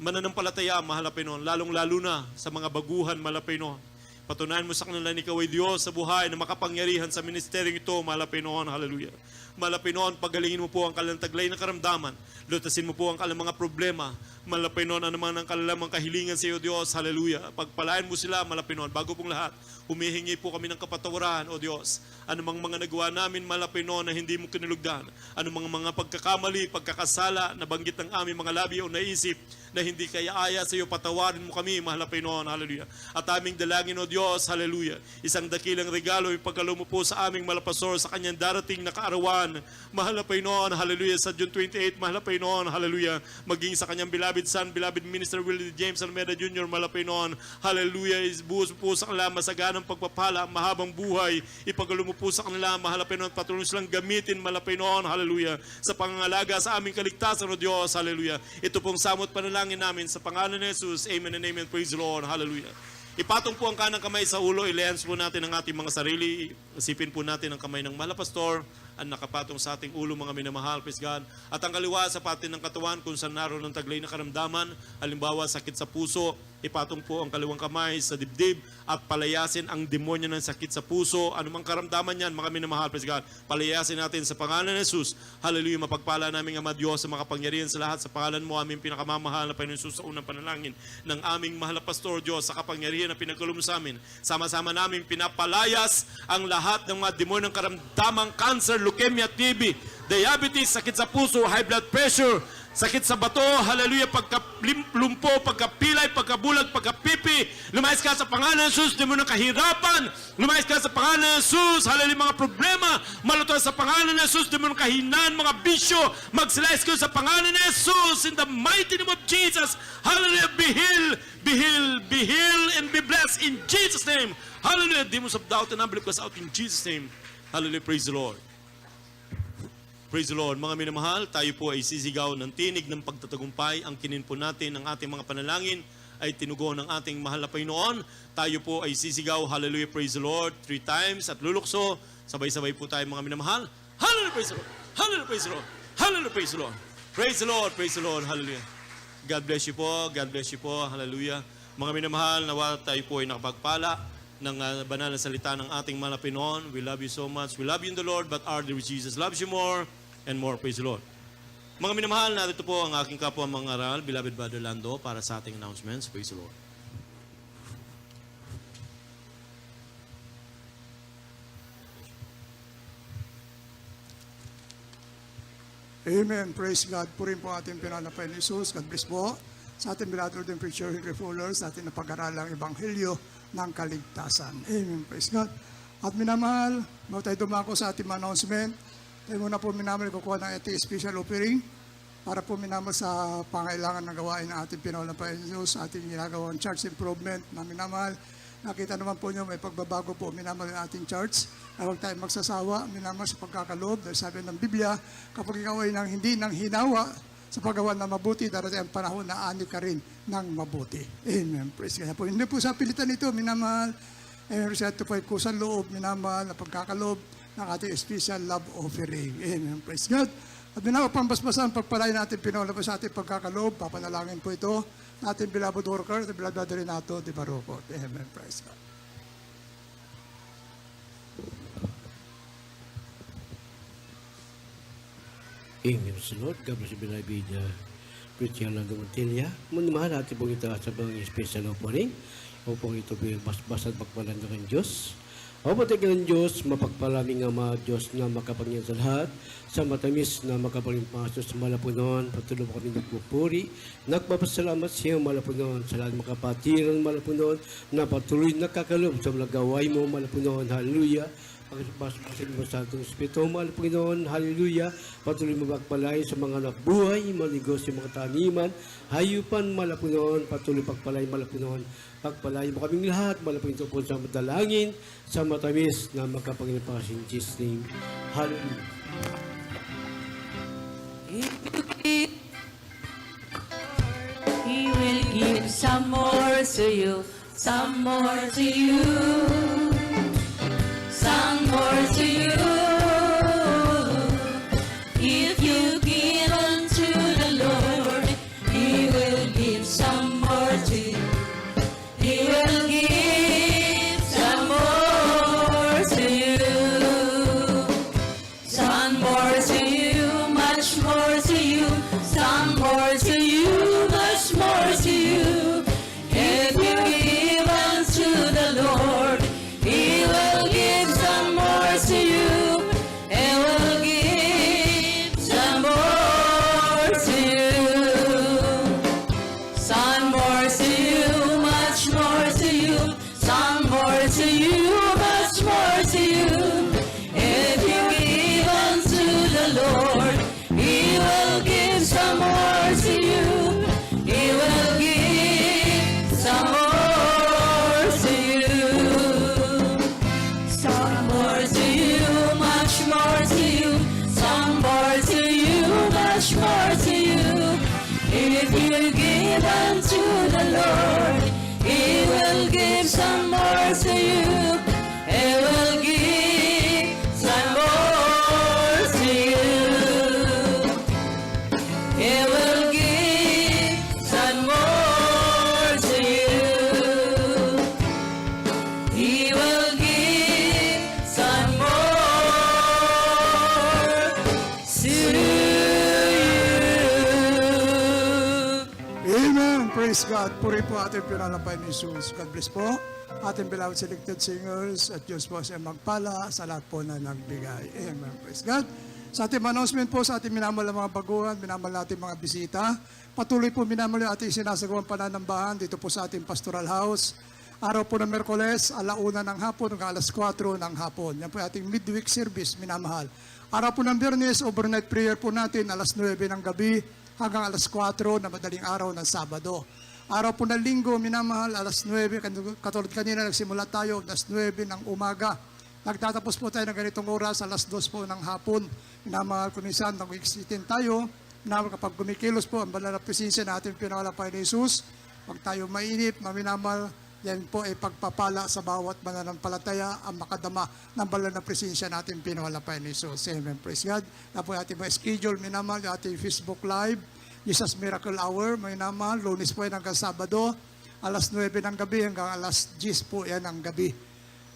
mananampalataya, mahal na Panginoon, lalong-lalo na sa mga baguhan, mahal na Panginoon. Patunayan mo sa kanila ni ikaw ay Diyos sa buhay na makapangyarihan sa ministeryong ito, mahal na Panginoon. Hallelujah. Mahal na Panginoon, pagalingin mo po ang kanilang taglay na karamdaman. Lutasin mo po ang kanilang mga problema. Mahal na Panginoon, anuman ang kanilang mga kahilingan sa iyo, Diyos. Hallelujah. Pagpalain mo sila, mahal na Panginoon. Bago pong lahat, humihingi po kami ng kapatawaran, O Diyos. Anumang mga nagawa namin, mahal na Panginoon, na hindi mo kinulugdan. Anumang mga pagkakamali, pagkakasala, nabanggit ng aming mga labi o naisip na hindi kaya aya sa iyo, patawarin mo kami, mahal na Panginoon. Hallelujah. At aming dalangin, O Diyos, hallelujah. Isang dakilang regalo, ipagkalo mo po sa aming malapasor sa kanyang darating na kaarawan. Mahal na Panginoon, hallelujah. Sa June 28, mahal na Panginoon, hallelujah. Maging sa kanyang beloved son, beloved minister Willie James Almeida Jr., mahal na Panginoon, hallelujah. Buhos po sa kanila masaganang pagpapala, mahabang buhay. Ipagkalo mo po sa kanila, mahal na Panginoon, patuloy silang gamitin, mahal na Panginoon, hallelujah. Sa pangangalaga sa aming kaligtasan, O Diyos, hallelujah. Ito pong samot panalangin namin sa pangalan ni Jesus. Amen and amen. Praise the Lord. Hallelujah. Ipatong po ang kanang kamay sa ulo. I-lens po natin ang ating mga sarili. Isipin po natin ang kamay ng mahal na pastor ang nakapatong sa ating ulo, mga minamahal. Praise God. At ang kaliwa sa patin ng katawan kung saan naroon ng taglay na karamdaman. Halimbawa, sakit sa puso. Ipatong po ang kaliwang kamay sa dibdib at palayasin ang demonyo ng sakit sa puso. Anumang karamdaman yan, mga minamahal. Praise God. Palayasin natin sa pangalan ni Jesus. Hallelujah. Mapagpala namin Ama Diyos sa makapangyarihan sa lahat. Sa pangalan mo, aming pinakamamahal na Panginoon Jesus, sa unang panalangin ng aming mahal na pastor Diyos, sa kapangyarihan na pinagkaloob mo sa amin. Sama-sama namin pinapalayas ang lahat ng mga demonyo ng karamdamang cancer, leukemia, TB, diabetes, sakit sa puso, high blood pressure, sakit sa bato, hallelujah, pagkalumpo, pagkapilay, pagkabulag, pagkapipi, lumayas ka sa pangalan ng Jesus, di mo ng kahirapan, lumayas ka sa pangalan ng Jesus, hallelujah, mga problema, maluto sa pangalan ng Jesus, di mo ng kahinaan, mga bisyo, magsilayas ka sa pangalan ng Jesus, in the mighty name of Jesus, hallelujah, be healed, be healed, be healed, and be blessed in Jesus' name, hallelujah, demons of doubt and unbelief cast out in Jesus' name, hallelujah, praise the Lord. Praise the Lord. Mga minamahal, tayo po ay sisigaw ng tinig ng pagtatagumpay. Ang kinin po natin ng ating mga panalangin ay tinugon ng ating mahal na Panginoon. Tayo po ay sisigaw, hallelujah, praise the Lord, 3 times at lulukso. Sabay-sabay po tayo mga minamahal. Hallelujah, praise the Lord. Hallelujah, praise the Lord. Hallelujah, praise the Lord. Praise the Lord, praise the Lord. Hallelujah. God bless you po, God bless you po. Hallelujah. Mga minamahal, nawa tayo po ay nakapagpala ng banal na salita ng ating mga Pinoon. We love you so much. We love you in the Lord, but our dear Jesus loves you more and more. Praise the Lord. Mga minamahal, narito po ang aking kapwa mga aral, beloved Brother Lando, para sa ating announcements. Praise the Lord. Amen. Praise God. Purin po ating pinanapay ni Jesus. God bless po. Sa ating beloved and preacher Henry Fuller, sa ating napag-aralang Ebanghelyo ng Kaligtasan. Amen. Praise God. At minamahal, bago tayo dumako sa ating announcement, tayo muna po minamahal kukuha ng ating special offering para po minamahal sa pangailangan na gawain ng ating pinanapay ni Jesus, sa ating ginagawang church improvement na minamahal. Nakita naman po nyo, may pagbabago po, minamahal ang ating church. Huwag tayo magsasawa, minamahal sa pagkakaloob. Dahil sabi ng Biblia, kapag ikaw ay hindi nang hinawa sa paggawa na mabuti, darating ang panahon na ani ka rin ng mabuti. Amen. Praise God. Hindi po sa pilitan ito, minamahal. Amen. Ito po ay kusang loob, minamahal na pagkakaloob ng ating special love offering. Amen. Praise God. At minamahal, pambasbasan, pagpalain natin pinulabas sa ating pagkakaloob, papanalangin po ito, natin beloved worker, at beloved Renato de Barroco. Amen. Praise God. Amen sa Lord. God bless you, beloved Christian Lando Montilla. Munamahan natin pong ito sa mga special offering. Upang ito po yung basbasan pagpalan ng Diyos. O patigan ng Diyos, mapagpalaming Ama Diyos na makapangyarihan sa lahat, sa matamis na makapalimpaso sa malapunon, patuloy po kami nagpupuri. Nagpapasalamat sa iyo, malapunon, sa lahat makapatirang malapunon, na patuloy nakakalob sa mga gawain mo, malapunon. Hallelujah. Pagpasasin mo sa atong Espiritu, mahal Panginoon, hallelujah, patuloy mo magpalay sa mga nabuhay, maligos yung mga taniman, hayupan, mahal Panginoon, patuloy pagpalay, mahal Panginoon, pagpalay mo kaming lahat, mahal Panginoon, po sa madalangin, sa matamis na magkapangyarihan in Jesus' name, hallelujah. He will give some more to you, some more to you, some more to you. If you give unto the Lord, He will give some more to you. He will give some more to you, some more to you, much more to you, some more to you, much more to you. If you give unto the Lord, He will give some more to you, and will give some more to you. Some more to you, much more to you, some more to you, much more to you. If you give unto the Lord, He will give some more to you. He will give some more to you. Some more to you, much more to you, some more to you, much more to you. If you give unto the Lord, He will give some more to you. He will give some more to you. He will give some more to you. He will give some more to you. Amen. Praise God. Puri po ating pinanapay ni Jesus. God bless po. Ating beloved selected singers at Diyos po siya magpala sa lahat po na nagbigay. Amen. Praise God. Sa ating announcement po, sa ating minamahal na mga baguhan, minamahal natin mga bisita, patuloy po minamahal yung ating sinasagawang pananambahan dito po sa ating pastoral house. Araw po ng Merkoles, 1:00 ng hapon hanggang 4:00 ng hapon. Yan po yung ating midweek service, minamahal. Araw po ng Biyernes, overnight prayer po natin, 9:00 ng gabi hanggang 4:00 na madaling araw ng Sabado. Araw po ng Linggo, minamahal, 9:00, katulad kanina, nagsimula tayo, 9:00 ng umaga. Nagtatapos po tayo ng ganitong oras, 2:00 po ng hapon. Minamahal kung minsan, nag-excitin tayo. Minamahal kapag gumikilos po, ang banal na presensya natin, pinawala pa ni Jesus. Huwag tayo mainip, minamahal, Yan po ay pagpapala sa bawat mananampalataya ang makadama ng banal na presensya natin pinawalapay ni Jesus. Amen. Praise God. Na po ating mga schedule, minamahal, ating Facebook Live, Jesus Miracle Hour, minamahal, Lunes po yan hanggang Sabado, alas 9 ng gabi hanggang alas 10 po yan ng gabi.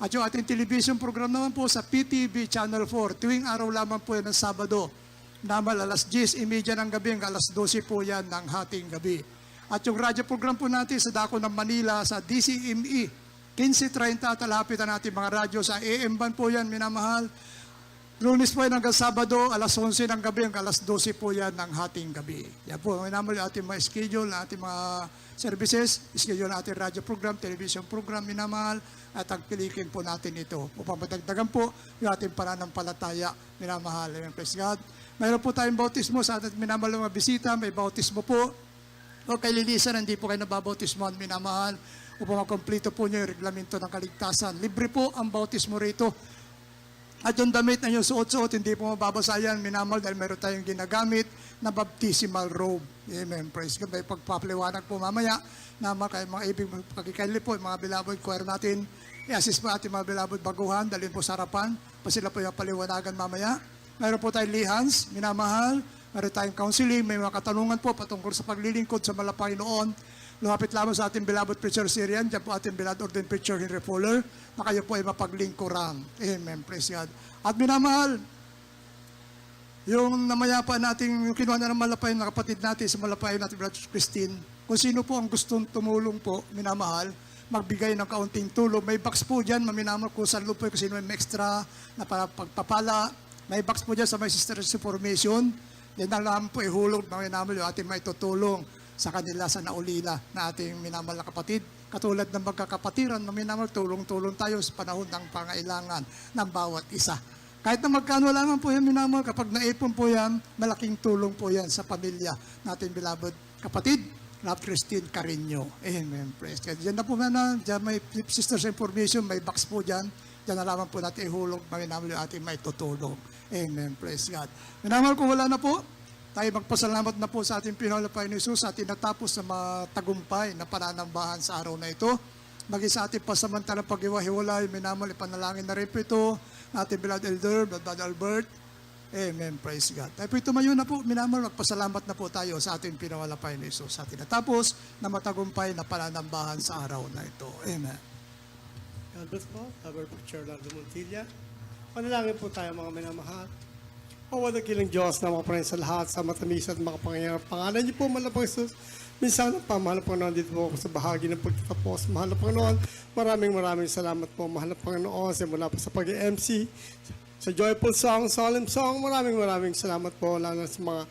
At yung ating television program naman po sa PTV Channel 4, tuwing araw lamang po yan ng Sabado, namal alas 10:30 ng gabi hanggang alas 12 po yan ng hating gabi. At yung radyo program po natin sa Dako ng Manila sa DCME, 15:30 talapitan natin mga radyo sa AM band po yan, minamahal. Lunes po yan hanggang Sabado, alas 11 ng gabi hanggang alas 12 po yan ng hating gabi. Yan po, minamahal yung ating mga schedule, ating mga services, schedule natin radyo program, television program, minamahal, at tagpilikin po natin ito upang madagdagan po yung ating pananampalataya, minamahal. Amen, praise God. Mayroon po tayong bautismo sa ating minamahal mga bisita, may bautismo po. O kay lilisan, hindi po kayo nababautismohan, minamahal, upang makomplito po nyo yung reglamento ng kaligtasan. Libre po ang bautismo rito. At yung damit na yung suot-suot, hindi po mababasa yan, minamahal, dahil meron tayong ginagamit na baptismal robe. Amen. Praise God. May pagpapaliwanag po mamaya na mga ibig pagkikaili po, yung mga beloved choir natin, i-assist po ating mga beloved baguhan, dalhin po sa harapan, pa sila po yung paliwanagan mamaya. Mayroon po tayong lihans, minamahal, meron tayong counseling, may mga katanungan po patungkol sa paglilingkod sa malapay noon. Lumapit lamang sa ating beloved preacher Syrian, dyan po ating beloved ordained preacher Henry Fuller, na kayo po ay mapaglingkuran. Amen. Praise God. At minamahal, yung namayapa natin, yung kinuha na ng malapay na kapatid natin sa malapay natin, Brother Christine, kung sino po ang gustong tumulong po, minamahal, magbigay ng kaunting tulong. May box po dyan, maminamahal kung saan po, kung sino may extra na pagpapala. May box po dyan sa may sister's information. Yan na lang po ihulog, maminamahal yung ating may tutulong sa kanila sa naulila na ating minamahal na kapatid. Katulad ng magkakapatiran, minamahal, tulong-tulong tayo sa panahon ng pangailangan ng bawat isa. Kahit na magkano lamang po yan, minamahal, kapag naipon po yan, malaking tulong po yan sa pamilya natin, beloved kapatid, Love Christine Carino. Amen. Praise God. Diyan na po na, diyan may sisters information, may box po dyan. Diyan na lamang po natin ihulog, minamahal, yung ating may tutulong. Amen. Praise God. Minamahal, kung wala na po, tayo magpasalamat na po sa ating pinalapay ni Jesus sa ating natapos na matagumpay na pananambahan sa araw na ito. Maging sa ating pasamantalang pag-iwahiwalay, minamahal, ipanalangin na rin po ito, ating beloved elder, Brother Albert. Amen, praise God. Tayo po tumayo na po, minamahal, magpasalamat na po tayo sa ating pinalapay ni Jesus sa ating natapos na matagumpay na pananambahan sa araw na ito. Amen. God bless po, Our Preacher Largo Montilla. Panalangin po tayo mga minamahal. Pawadakilang Diyos na makaparin sa lahat sa matamis at makapangyayang pangalan niyo po, mahal na Panginoon. Minsan pa, mahal na Panginoon, dito po ako sa bahagi ng pagtatapos. Mahal na Panginoon, maraming salamat po, mahal na Panginoon, mula po sa pag-MC, sa Joyful Song, Solemn Song, maraming salamat po, lalo sa mga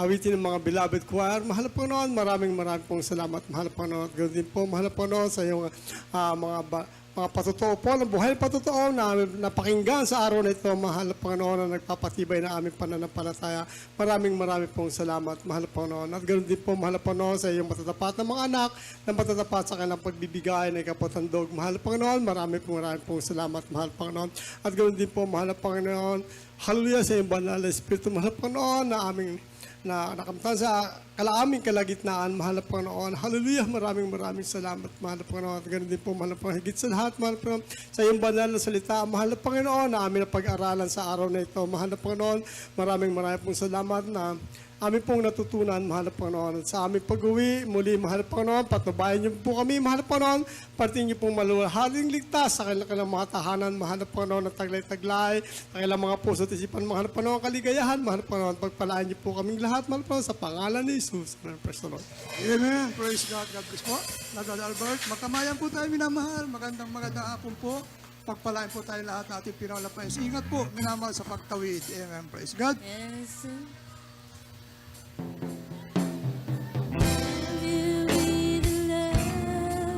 awitin ng mga beloved choir. Mahal na Panginoon, maraming pong salamat, mahal na Panginoon. Ganoon din po, mahal na Panginoon, sa iyong mga patotoo po ng buhay patotoo na napakinggan sa araw na ito, mahal na Panginoon, na nagpapatibay na aming pananampalataya. Maraming pong salamat, mahal na Panginoon. At ganoon din po, mahal na Panginoon, sa iyong matatapat na mga anak na matatapat sa kanilang pagbibigay na ikapatandog. Mahal na Panginoon, maraming pong salamat, mahal na Panginoon. At ganoon din po, mahal na Panginoon, hallelujah sa iyong banal na Espiritu, mahal na Panginoon, na aming nakamtan sa aming kalagitnaan, mahal na Panginoon. Hallelujah, maraming salamat, mahal na Panginoon. At ganun din po, mahal na Panginoon, higit sa lahat, mahal na Panginoon, sa iyong banal na salita, mahal na Panginoon, na aming napag-aralan sa araw na ito. Mahal na Panginoon, maraming pong salamat na aming pong natutunan, mahal na Panginoon. Sa aming pag-uwi, muli, mahal na Panginoon, patubayan niyo po kami, mahal na Panginoon, parting niyo pong maluhaling ligtas sa kanilang mga tahanan, mahal na Panginoon, na taglay-taglay, sa kanilang mga puso at isipan, mahal na Panginoon, kaligayahan, mahal na Panginoon, pagpalaan niyo po kaming lahat, mahal na Panginoon, sa pangalan ni Jesus. Praise the Lord. Amen. Praise God. God bless po. Brother Albert, magkamayan po tayo, minamahal. Magandang hapon po. Pagpalain po tayo lahat natin pinalapay. Ingat po, minamahal, sa pagtawid. Amen. Praise God. Yes.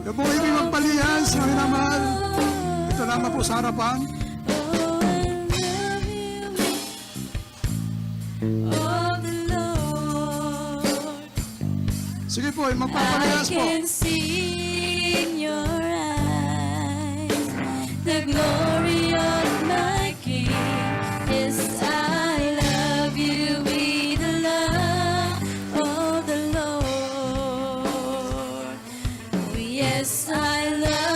Yung po ibig magpalihas, mga minamahal. Ito naman po sa harapan. Sige po, magpapalihas po. I can see in your eyes the glory of my King. Yes, I love you with the love of the Lord. Oh, yes, I love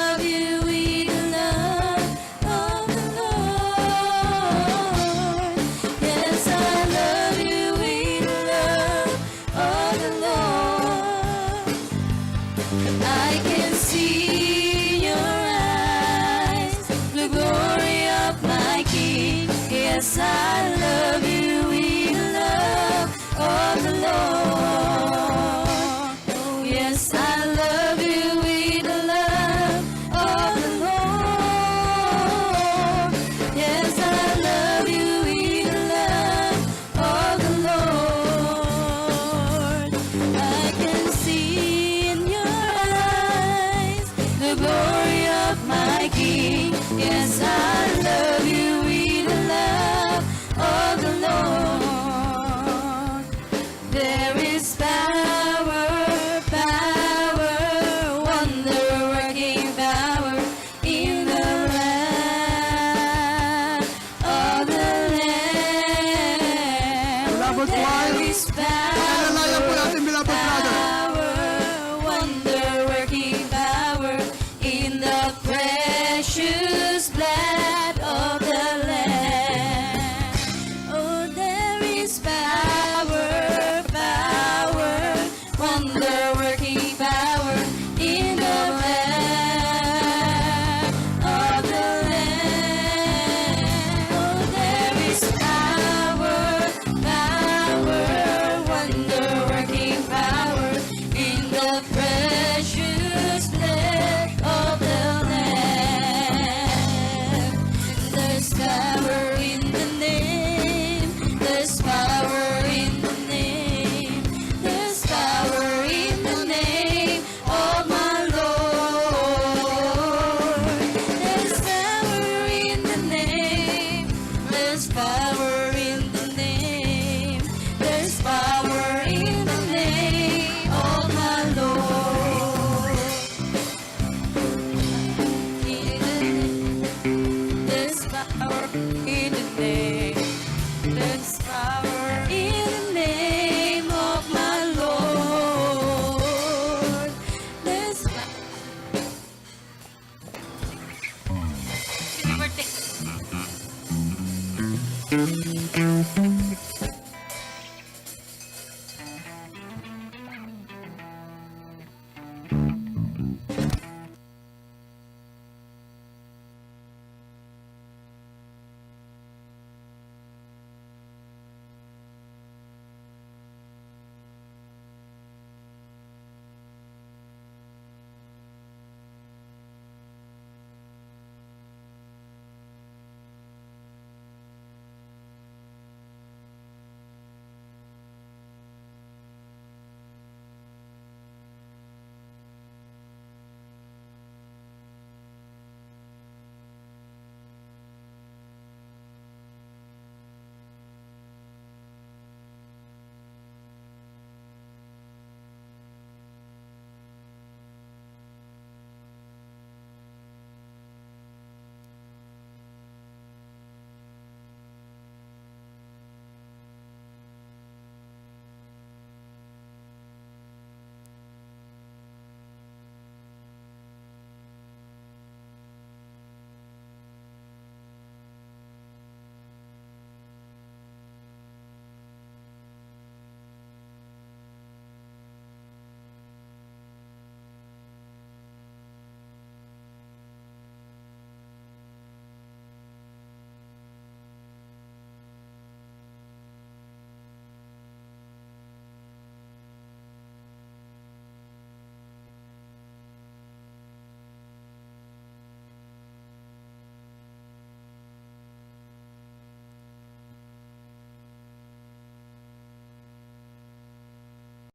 precious blood of the Lamb. Oh, there is power, power, wonder-working power in the blood of the Lamb. Oh, there is power, power, wonder-working power in the precious blood of the Lamb. There's power in the name. There's power in the name. There's power in the name of my Lord. There's power in the name. There's power in the name. There's power in the name of my Lord. There's power in the name. There's power in the name of my Lord. There's Happy birthday.